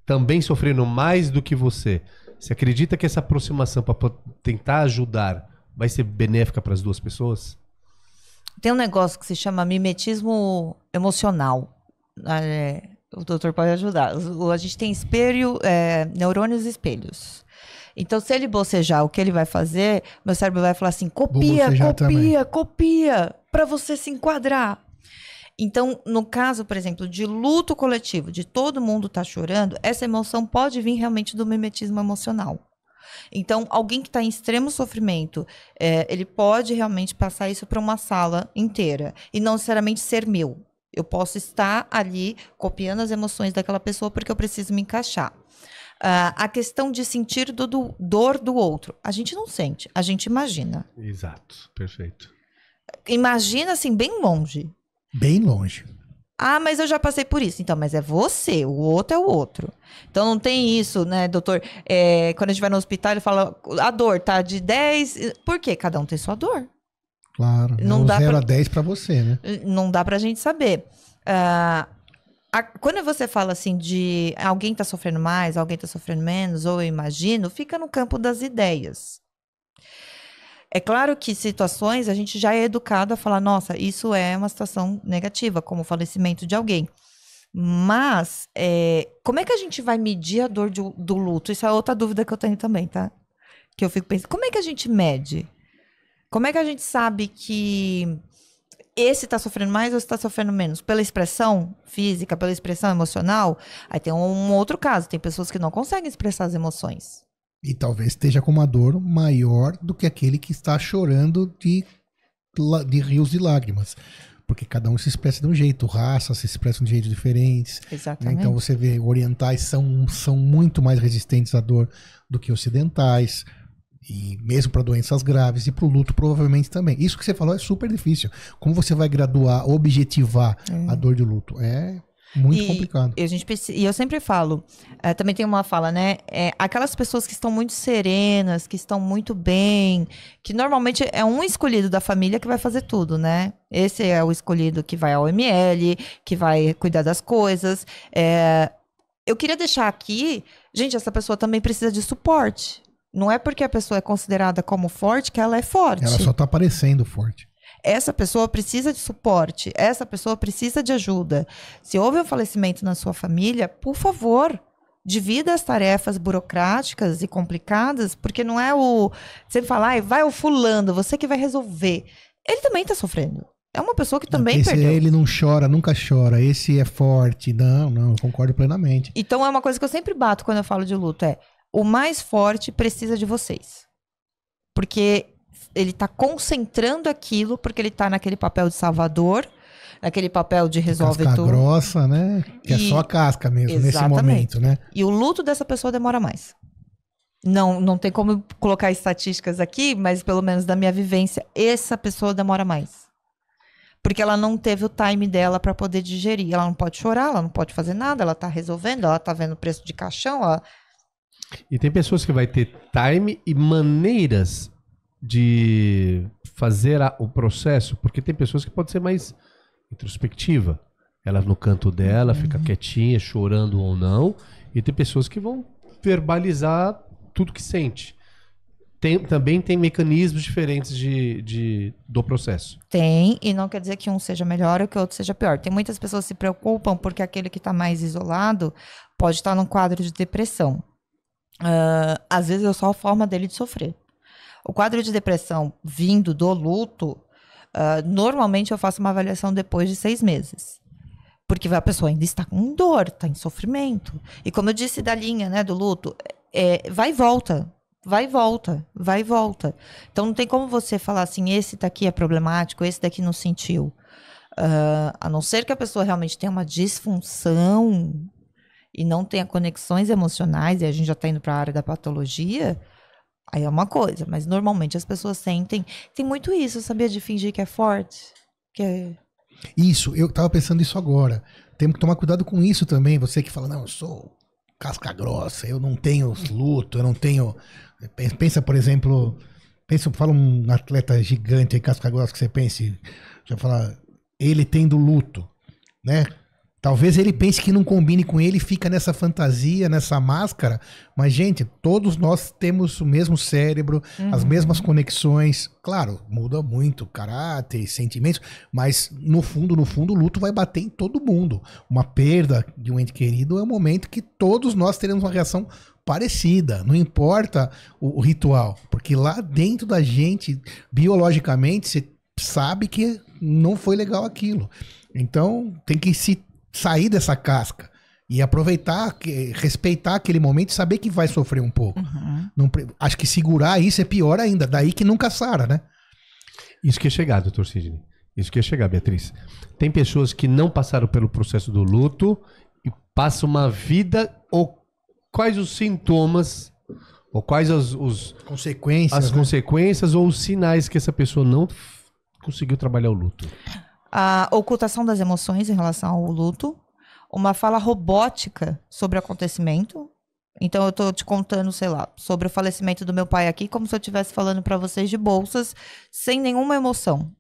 também sofrendo mais do que você acredita que essa aproximação para tentar ajudar vai ser benéfica para as duas pessoas? Tem um negócio que se chama mimetismo emocional. O doutor pode ajudar. A gente tem neurônios espelhos. Então, se ele bocejar, o que ele vai fazer? Meu cérebro vai falar assim, copia, para você se enquadrar. Então, no caso, por exemplo, de luto coletivo, de todo mundo estar chorando, essa emoção pode vir realmente do mimetismo emocional. Então, alguém que está em extremo sofrimento, ele pode realmente passar isso para uma sala inteira e não necessariamente ser meu. Eu posso estar ali copiando as emoções daquela pessoa porque eu preciso me encaixar. A questão de sentir dor do outro, a gente não sente, a gente imagina. Exato, perfeito. Imagina assim, bem longe. Bem longe. Ah, mas eu já passei por isso. Então, mas é você, o outro é o outro. Então não tem isso, né, doutor? Quando a gente vai no hospital, ele fala, a dor tá de 10. Por quê? Cada um tem sua dor. Claro, não dá 0 a 10 para você, né? Não dá pra gente saber. Quando você fala assim de alguém tá sofrendo mais, alguém tá sofrendo menos, ou eu imagino, fica no campo das ideias. É claro que situações a gente já é educado a falar, nossa, isso é uma situação negativa, como o falecimento de alguém. Mas, como é que a gente vai medir a dor do luto? Isso é outra dúvida que eu tenho também, tá? Que eu fico pensando, como é que a gente mede? Como é que a gente sabe que esse tá sofrendo mais ou esse tá sofrendo menos? Pela expressão física, pela expressão emocional? Aí tem um outro caso, tem pessoas que não conseguem expressar as emoções. E talvez esteja com uma dor maior do que aquele que está chorando de rios de lágrimas. porque cada um se expressa de um jeito, raças se expressam de jeitos diferentes. Exatamente. Então você vê, orientais são muito mais resistentes à dor do que ocidentais, e mesmo para doenças graves, e para o luto provavelmente também. Isso que você falou é super difícil. Como você vai graduar, objetivar a dor de luto? É muito complicado. E eu sempre falo, também tem uma fala, né? Aquelas pessoas que estão muito serenas, que estão muito bem, que normalmente é um escolhido da família que vai fazer tudo, né? Esse é o escolhido que vai ao ML, que vai cuidar das coisas. Eu queria deixar aqui, gente, essa pessoa também precisa de suporte. Não é porque a pessoa é considerada como forte que ela é forte. Ela só tá parecendo forte. Essa pessoa precisa de suporte, essa pessoa precisa de ajuda. Se houve um falecimento na sua família, por favor, divida as tarefas burocráticas e complicadas, porque não é você falar, vai o fulano, você que vai resolver. Ele também está sofrendo. É uma pessoa que também perdeu. Ele não chora, nunca chora. Esse é forte. Não, concordo plenamente. Então é uma coisa que eu sempre bato quando eu falo de luto, o mais forte precisa de vocês. Porque ele tá concentrando aquilo, porque ele tá naquele papel de salvador, naquele papel de resolve casca tudo. Grossa, né? Que é só a casca mesmo, nesse momento, né? E o luto dessa pessoa demora mais. Não tem como colocar estatísticas aqui, mas pelo menos da minha vivência, essa pessoa demora mais. Porque ela não teve o time dela para poder digerir. Ela não pode chorar, ela não pode fazer nada, ela tá resolvendo, ela tá vendo o preço de caixão. E tem pessoas que vai ter time e maneiras de fazer o processo, porque tem pessoas que podem ser mais introspectiva. Ela no canto dela, fica quietinha, chorando ou não. E tem pessoas que vão verbalizar tudo que sente. Também tem mecanismos diferentes do processo. Tem, e não quer dizer que um seja melhor ou que o outro seja pior. Tem muitas pessoas que se preocupam porque aquele que está mais isolado pode estar num quadro de depressão. Às vezes é só a forma dele de sofrer. O quadro de depressão vindo do luto, normalmente eu faço uma avaliação depois de 6 meses. Porque a pessoa ainda está com dor, está em sofrimento. E como eu disse da linha, né, do luto, vai e volta. Vai e volta, vai e volta. Então não tem como você falar assim, esse daqui é problemático, esse daqui não sentiu. A não ser que a pessoa realmente tenha uma disfunção e não tenha conexões emocionais, e a gente já está indo para a área da patologia, aí é uma coisa. Mas normalmente as pessoas sentem... Tem muito isso, sabia, de fingir que é forte? Isso, eu tava pensando isso agora. Temos que tomar cuidado com isso também. Você que fala, não, eu sou casca grossa, eu não tenho luto, eu não tenho... Pensa, por exemplo, fala um atleta gigante aí, casca grossa, que você pense, já fala, ele tendo luto, né? Talvez ele pense que não combine com ele, fica nessa fantasia, nessa máscara, mas, gente, todos nós temos o mesmo cérebro, as mesmas conexões. Claro, muda muito caráter, sentimentos, mas no fundo, o luto vai bater em todo mundo. Uma perda de um ente querido é um momento que todos nós teremos uma reação parecida, não importa o ritual, porque lá dentro da gente, biologicamente, você sabe que não foi legal aquilo. Então, tem que sair dessa casca e aproveitar, respeitar aquele momento e saber que vai sofrer um pouco. Acho que segurar isso é pior ainda, daí que nunca sara, né? Isso que é chegar, doutor Sidney. Isso que é chegar, Beatriz. Tem pessoas que não passaram pelo processo do luto e passam uma vida, ou quais os sintomas, ou quais as consequências ou os sinais que essa pessoa não conseguiu trabalhar o luto. A ocultação das emoções em relação ao luto, uma fala robótica sobre o acontecimento. Então eu tô te contando, sei lá, sobre o falecimento do meu pai aqui, como se eu estivesse falando para vocês de bolsas, sem nenhuma emoção.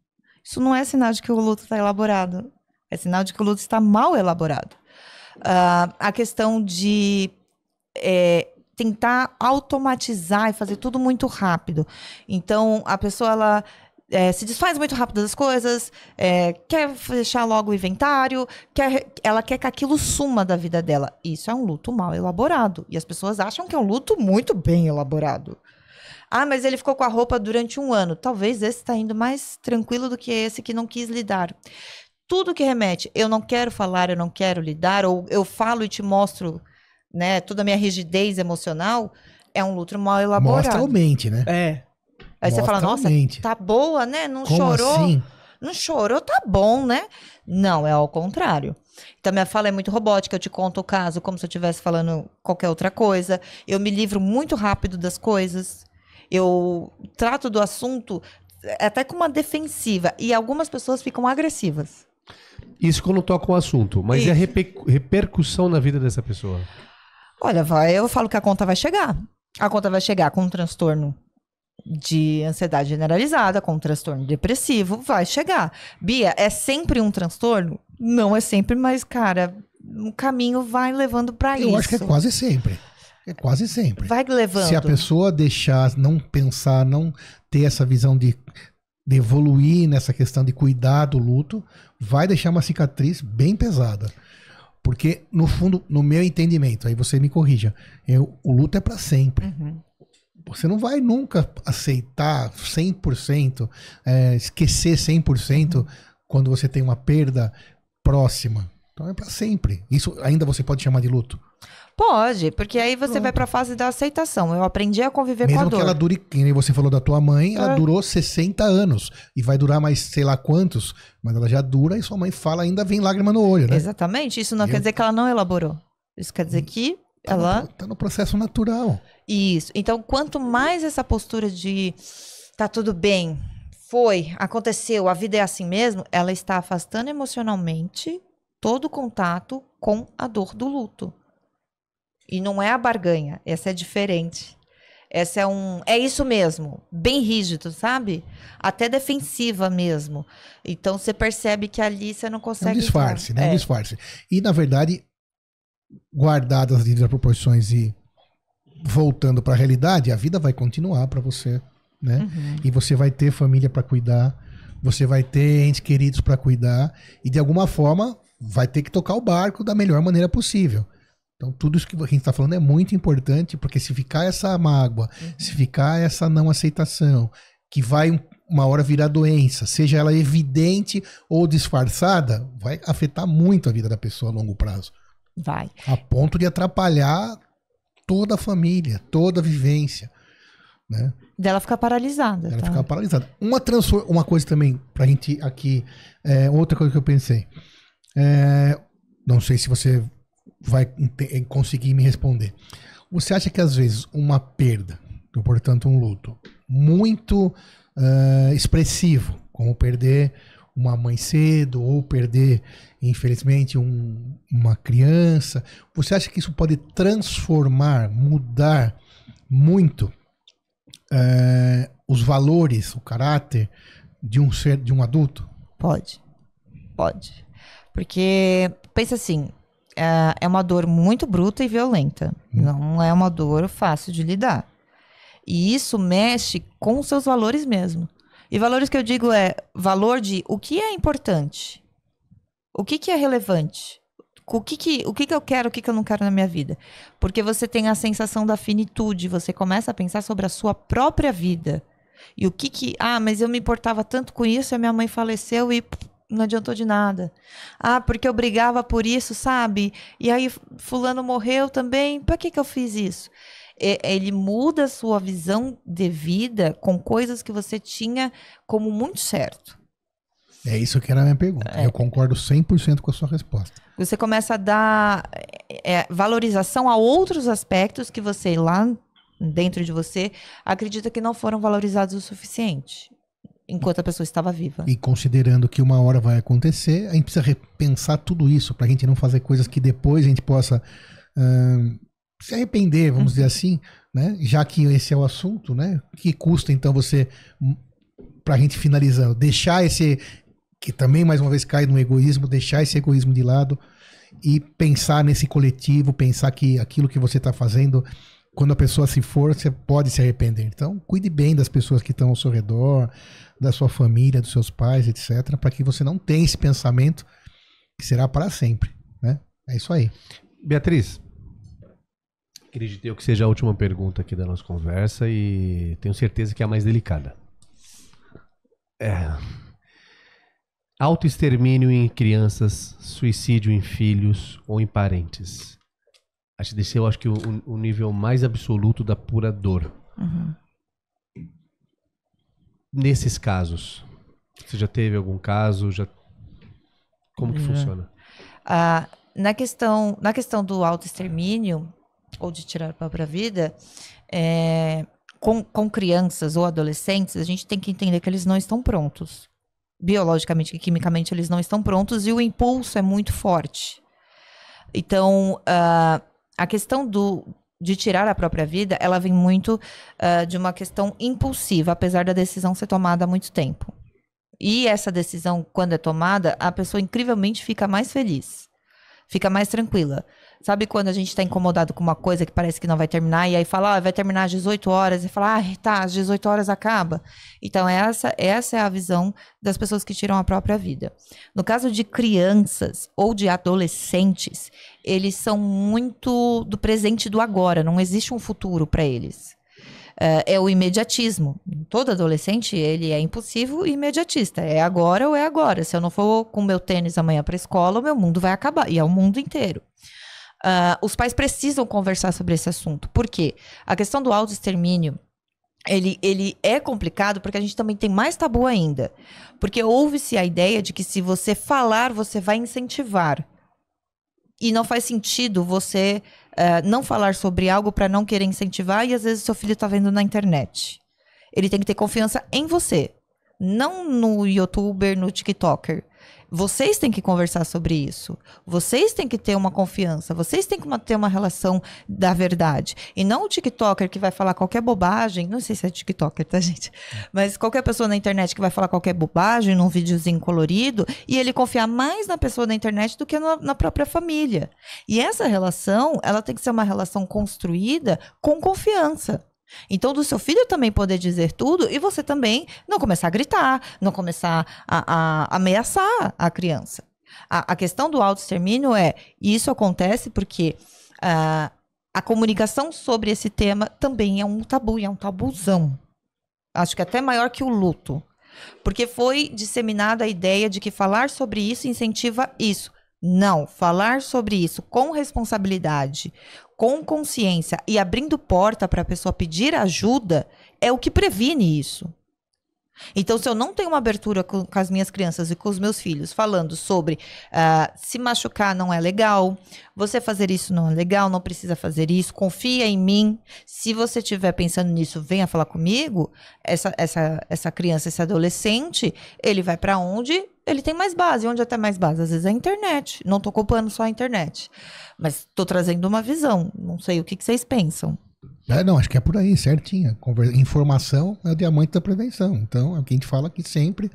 Isso não é sinal de que o luto está elaborado. É sinal de que o luto está mal elaborado. A questão de tentar automatizar e fazer tudo muito rápido. Então a pessoa, ela... se desfaz muito rápido das coisas, quer fechar logo o inventário, ela quer que aquilo suma da vida dela. Isso é um luto mal elaborado. E as pessoas acham que é um luto muito bem elaborado. Ah, mas ele ficou com a roupa durante 1 ano. Talvez esse está indo mais tranquilo do que esse que não quis lidar. Tudo que remete, eu não quero falar, eu não quero lidar, ou eu falo e te mostro, né, toda a minha rigidez emocional, é um luto mal elaborado. Mostra a mente, né? Aí você fala, nossa, tá boa, né? Não chorou, Não chorou, tá bom, né? Não, é ao contrário. Então, minha fala é muito robótica, eu te conto o caso como se eu estivesse falando qualquer outra coisa. Eu me livro muito rápido das coisas. Eu trato do assunto até com uma defensiva. E algumas pessoas ficam agressivas. Isso quando toca o assunto. Mas e a repercussão na vida dessa pessoa? Olha, eu falo que a conta vai chegar. A conta vai chegar com um transtorno de ansiedade generalizada, com um transtorno depressivo, vai chegar. Bia, é sempre um transtorno? Não é sempre, mas, cara, o caminho vai levando para isso. Eu acho que é quase sempre. É quase sempre. Vai levando. Se a pessoa deixar, não pensar, não ter essa visão de evoluir nessa questão de cuidar do luto, vai deixar uma cicatriz bem pesada. Porque, no fundo, no meu entendimento, aí você me corrija, o luto é para sempre. Uhum. Você não vai nunca aceitar 100%, esquecer 100% quando você tem uma perda próxima. Então é para sempre. Isso ainda você pode chamar de luto? Pode, porque aí você vai para a fase da aceitação. Eu aprendi a conviver com a dor. Mesmo que ela dure, como você falou da tua mãe, ela durou 60 anos. E vai durar mais sei lá quantos, mas ela já dura e sua mãe fala, ainda vem lágrima no olho, né? Exatamente. Isso não quer dizer que ela não elaborou. Isso quer dizer que ela... Tá no processo natural. Isso. Então, quanto mais essa postura de tá tudo bem, aconteceu, a vida é assim mesmo, ela está afastando emocionalmente todo o contato com a dor do luto. E não é a barganha, essa é diferente. Essa é isso mesmo, bem rígido, sabe? Até defensiva mesmo. Então você percebe que ali você não consegue... É um disfarce, né? É um disfarce. E, na verdade, guardadas as devidas proporções e voltando para a realidade, a vida vai continuar para você, né? Uhum. E você vai ter família para cuidar, você vai ter entes queridos para cuidar e, de alguma forma, vai ter que tocar o barco da melhor maneira possível. Então, tudo isso que a gente está falando é muito importante, porque se ficar essa mágoa, se ficar essa não aceitação, que vai uma hora virar doença, seja ela evidente ou disfarçada, vai afetar muito a vida da pessoa a longo prazo. Vai. A ponto de atrapalhar toda a família, toda a vivência, né? Dela ficar paralisada. Dela ficar paralisada. Uma coisa também, pra gente aqui, outra coisa que eu pensei. Não sei se você vai conseguir me responder. Você acha que às vezes uma perda, portanto um luto, muito expressivo, como perder uma mãe cedo ou perder, infelizmente, uma criança, você acha que isso pode transformar, mudar muito os valores, o caráter de um adulto? Pode. Porque, pensa assim, é uma dor muito bruta e violenta. Não é uma dor fácil de lidar. E isso mexe com os seus valores mesmo. E valores que eu digo valor de o que é importante, o que é relevante, o que eu quero, o que eu não quero na minha vida. Porque você tem a sensação da finitude, você começa a pensar sobre a sua própria vida. E mas eu me importava tanto com isso, a minha mãe faleceu e não adiantou de nada. Porque eu brigava por isso, sabe? E aí fulano morreu também, pra que eu fiz isso? Ele muda a sua visão de vida com coisas que você tinha como muito certo. É isso que era a minha pergunta. Eu concordo 100% com a sua resposta. Você começa a dar valorização a outros aspectos que você, lá dentro de você, acredita que não foram valorizados o suficiente, enquanto a pessoa estava viva. E considerando que uma hora vai acontecer, a gente precisa repensar tudo isso para a gente não fazer coisas que depois a gente possa... se arrepender, vamos dizer assim, né? Já que esse é o assunto, né? Que custa então você, pra gente finalizando, deixar que também mais uma vez cai no egoísmo, deixar esse egoísmo de lado e pensar nesse coletivo, pensar que aquilo que você está fazendo, quando a pessoa se for, você pode se arrepender. Então, cuide bem das pessoas que estão ao seu redor, da sua família, dos seus pais, etc., para que você não tenha esse pensamento que será para sempre, né? É isso aí. Beatriz, acredito eu que seja a última pergunta aqui da nossa conversa e tenho certeza que é a mais delicada. Autoextermínio em crianças, suicídio em filhos ou em parentes. Eu acho que o nível mais absoluto da pura dor. Uhum. Nesses casos, Você já teve algum caso? Como que funciona? Na questão do autoextermínio, ou de tirar a própria vida, com crianças ou adolescentes, a gente tem que entender que eles não estão prontos. Biologicamente e quimicamente, eles não estão prontos e o impulso é muito forte. Então, a questão de tirar a própria vida, ela vem muito de uma questão impulsiva, apesar da decisão ser tomada há muito tempo. E essa decisão, quando é tomada, a pessoa incrivelmente fica mais feliz. Fica mais tranquila. Sabe quando a gente está incomodado com uma coisa que parece que não vai terminar, e aí fala, vai terminar às 18 horas, e fala, tá, às 18 horas acaba. Então, essa é a visão das pessoas que tiram a própria vida. No caso de crianças ou de adolescentes, eles são muito do presente e do agora, não existe um futuro para eles. É o imediatismo. Todo adolescente, ele é impulsivo e imediatista. É agora ou é agora. Se eu não for com meu tênis amanhã para a escola, o meu mundo vai acabar. E é o mundo inteiro. Os pais precisam conversar sobre esse assunto. Por quê? A questão do autoextermínio, ele é complicado porque a gente também tem mais tabu ainda. Porque ouve-se a ideia de que se você falar, você vai incentivar. E não faz sentido você não falar sobre algo para não querer incentivar e às vezes seu filho está vendo na internet. Ele tem que ter confiança em você, não no youtuber, no tiktoker. Vocês têm que conversar sobre isso. Vocês têm que ter uma confiança. Vocês têm que ter uma relação da verdade. E não o tiktoker que vai falar qualquer bobagem. Não sei se é tiktoker, tá, gente? Mas qualquer pessoa na internet que vai falar qualquer bobagem num videozinho colorido e ele confiar mais na pessoa da internet do que na própria família. E essa relação, ela tem que ser uma relação construída com confiança. Então, do seu filho também poder dizer tudo e você também não começar a gritar, não começar a ameaçar a criança. A questão do autoextermínio isso acontece porque a comunicação sobre esse tema também é um tabu, e é um tabuzão. Acho que até maior que o luto. Porque foi disseminada a ideia de que falar sobre isso incentiva isso. Não, falar sobre isso com responsabilidade, com consciência e abrindo porta para a pessoa pedir ajuda é o que previne isso. Então, se eu não tenho uma abertura com as minhas crianças e com os meus filhos falando sobre se machucar não é legal, você fazer isso não é legal, não precisa fazer isso, confia em mim. Se você estiver pensando nisso, venha falar comigo. Essa criança, esse adolescente, ele vai para onde ele tem mais base. Onde até mais base? Às vezes é a internet. Não estou culpando só a internet. Mas estou trazendo uma visão. Não sei o que vocês pensam. Não, acho que é por aí, certinho. Informação é o diamante da prevenção. Então, é o que a gente fala aqui sempre.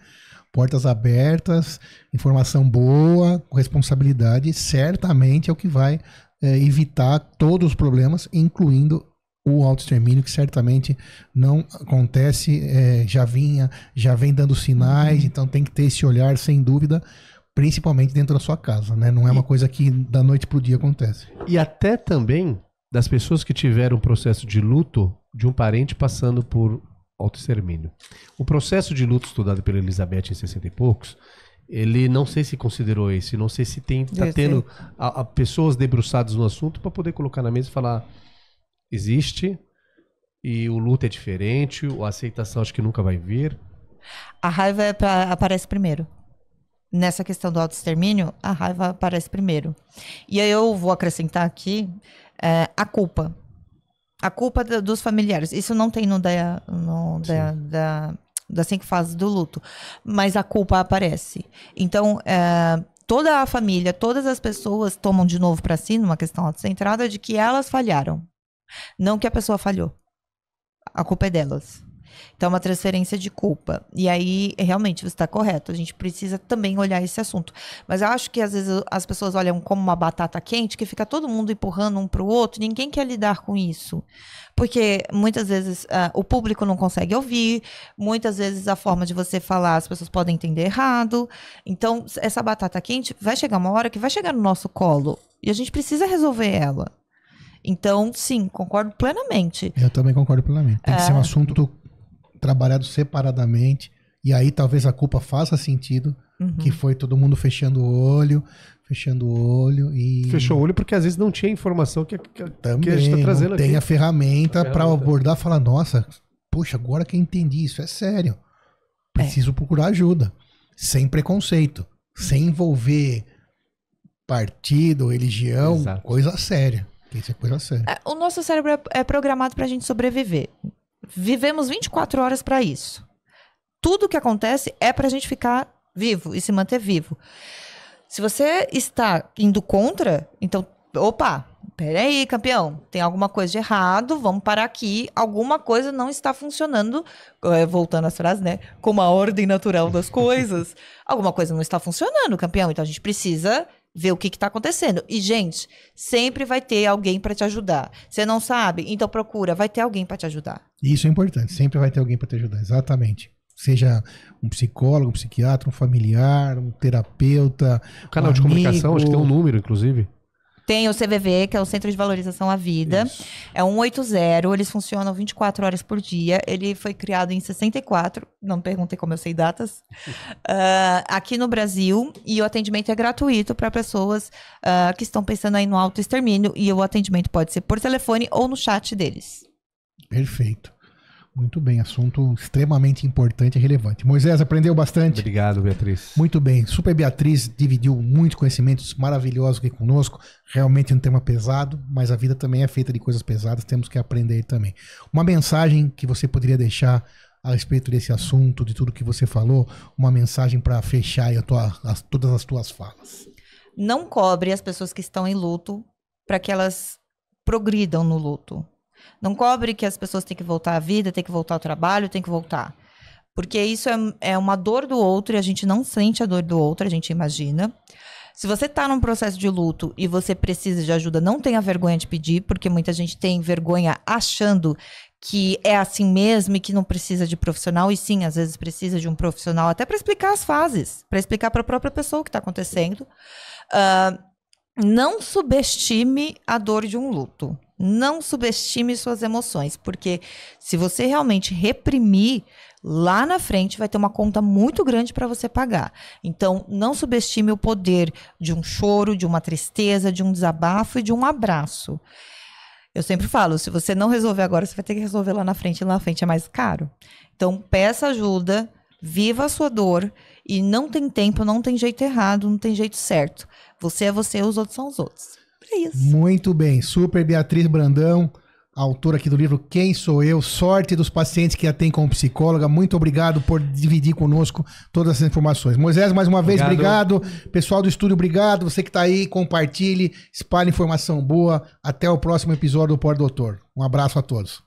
Portas abertas, informação boa, com responsabilidade, certamente é o que vai evitar todos os problemas, incluindo o autoextermínio, que certamente não acontece, já vem dando sinais, então tem que ter esse olhar, sem dúvida, principalmente dentro da sua casa, né? Não é uma coisa que da noite pro dia acontece. E até também das pessoas que tiveram um processo de luto de um parente passando por autoextermínio. O processo de luto estudado pela Elizabeth em 60 e poucos, ele não sei se considerou esse, não sei se está tendo pessoas debruçadas no assunto para poder colocar na mesa e falar, existe, e o luto é diferente, a aceitação acho que nunca vai vir. A raiva aparece primeiro. Nessa questão do autoextermínio, a raiva aparece primeiro. E aí eu vou acrescentar aqui a culpa. A culpa dos familiares. Isso não tem das 5 fases do luto. Mas a culpa aparece. Então, toda a família, todas as pessoas tomam de novo para si, numa questão autocentrada, de que elas falharam. Não que a pessoa falhou. A culpa é delas. Então, é uma transferência de culpa. E aí, realmente, você está correto. A gente precisa também olhar esse assunto. Mas eu acho que, às vezes, as pessoas olham como uma batata quente, que fica todo mundo empurrando um para o outro. Ninguém quer lidar com isso. Porque, muitas vezes, o público não consegue ouvir. Muitas vezes, a forma de você falar, as pessoas podem entender errado. Então, essa batata quente vai chegar uma hora que vai chegar no nosso colo. E a gente precisa resolver ela. Então, sim, concordo plenamente. Eu também concordo plenamente. Tem que ser um assunto trabalhado separadamente, e aí talvez a culpa faça sentido, que foi todo mundo fechando o olho e... Fechou o olho porque às vezes não tinha informação que também, a gente está trazendo não tem aqui. a ferramenta para abordar e falar, nossa, poxa, agora que eu entendi isso, é sério. Preciso procurar ajuda. sem preconceito, sem envolver partido, religião, Exato. coisa séria. Isso é coisa séria. O nosso cérebro é programado pra gente sobreviver. Vivemos 24 horas pra isso. Tudo que acontece é pra gente ficar vivo e se manter vivo. Se você está indo contra, então, opa, peraí, campeão, tem alguma coisa de errado, vamos parar aqui, alguma coisa não está funcionando, voltando às frases, né, como a ordem natural das coisas, alguma coisa não está funcionando, campeão, então a gente precisa ver o que está acontecendo. E, gente, sempre vai ter alguém para te ajudar. Você não sabe? Então procura, vai ter alguém para te ajudar. Isso é importante, sempre vai ter alguém para te ajudar, exatamente. Seja um psicólogo, um psiquiatra, um familiar, um terapeuta, O canal de comunicação, acho que tem um número, inclusive. Tem o CVV, que é o Centro de Valorização à Vida. Isso. É 180, eles funcionam 24 horas por dia. Ele foi criado em 64, não me perguntei como eu sei datas, aqui no Brasil. E o atendimento é gratuito para pessoas que estão pensando aí no autoextermínio. E o atendimento pode ser por telefone ou no chat deles. Perfeito. Muito bem, assunto extremamente importante e relevante. Moisés, aprendeu bastante? Obrigado, Beatriz. Muito bem. Super Beatriz dividiu muitos conhecimentos maravilhosos aqui conosco. Realmente um tema pesado, mas a vida também é feita de coisas pesadas, temos que aprender também. Uma mensagem que você poderia deixar a respeito desse assunto, de tudo que você falou, uma mensagem para fechar aí todas as tuas falas. Não cobre as pessoas que estão em luto para que elas progridam no luto. Não cobre que as pessoas têm que voltar à vida, têm que voltar ao trabalho, têm que voltar. Porque isso é uma dor do outro e a gente não sente a dor do outro, a gente imagina. Se você está num processo de luto e você precisa de ajuda, não tenha vergonha de pedir, porque muita gente tem vergonha achando que é assim mesmo e que não precisa de profissional. E sim, às vezes precisa de um profissional até para explicar as fases, para explicar para a própria pessoa o que está acontecendo. Não subestime a dor de um luto. Não subestime suas emoções, porque se você realmente reprimir, lá na frente vai ter uma conta muito grande para você pagar. Então, não subestime o poder de um choro, de uma tristeza, de um desabafo e de um abraço. Eu sempre falo, se você não resolver agora, você vai ter que resolver lá na frente, e lá na frente é mais caro. Então, peça ajuda, viva a sua dor, e não tem tempo, não tem jeito errado, não tem jeito certo. Você é você, os outros são os outros. É isso. Muito bem. Super Beatriz Brandão, autora aqui do livro Quem Sou Eu? Sorte dos pacientes que a tem como psicóloga. Muito obrigado por dividir conosco todas essas informações. Moisés, mais uma vez, obrigado. Pessoal do estúdio, obrigado. Você que está aí, compartilhe, espalhe informação boa. Até o próximo episódio do Pode Doutor. Um abraço a todos.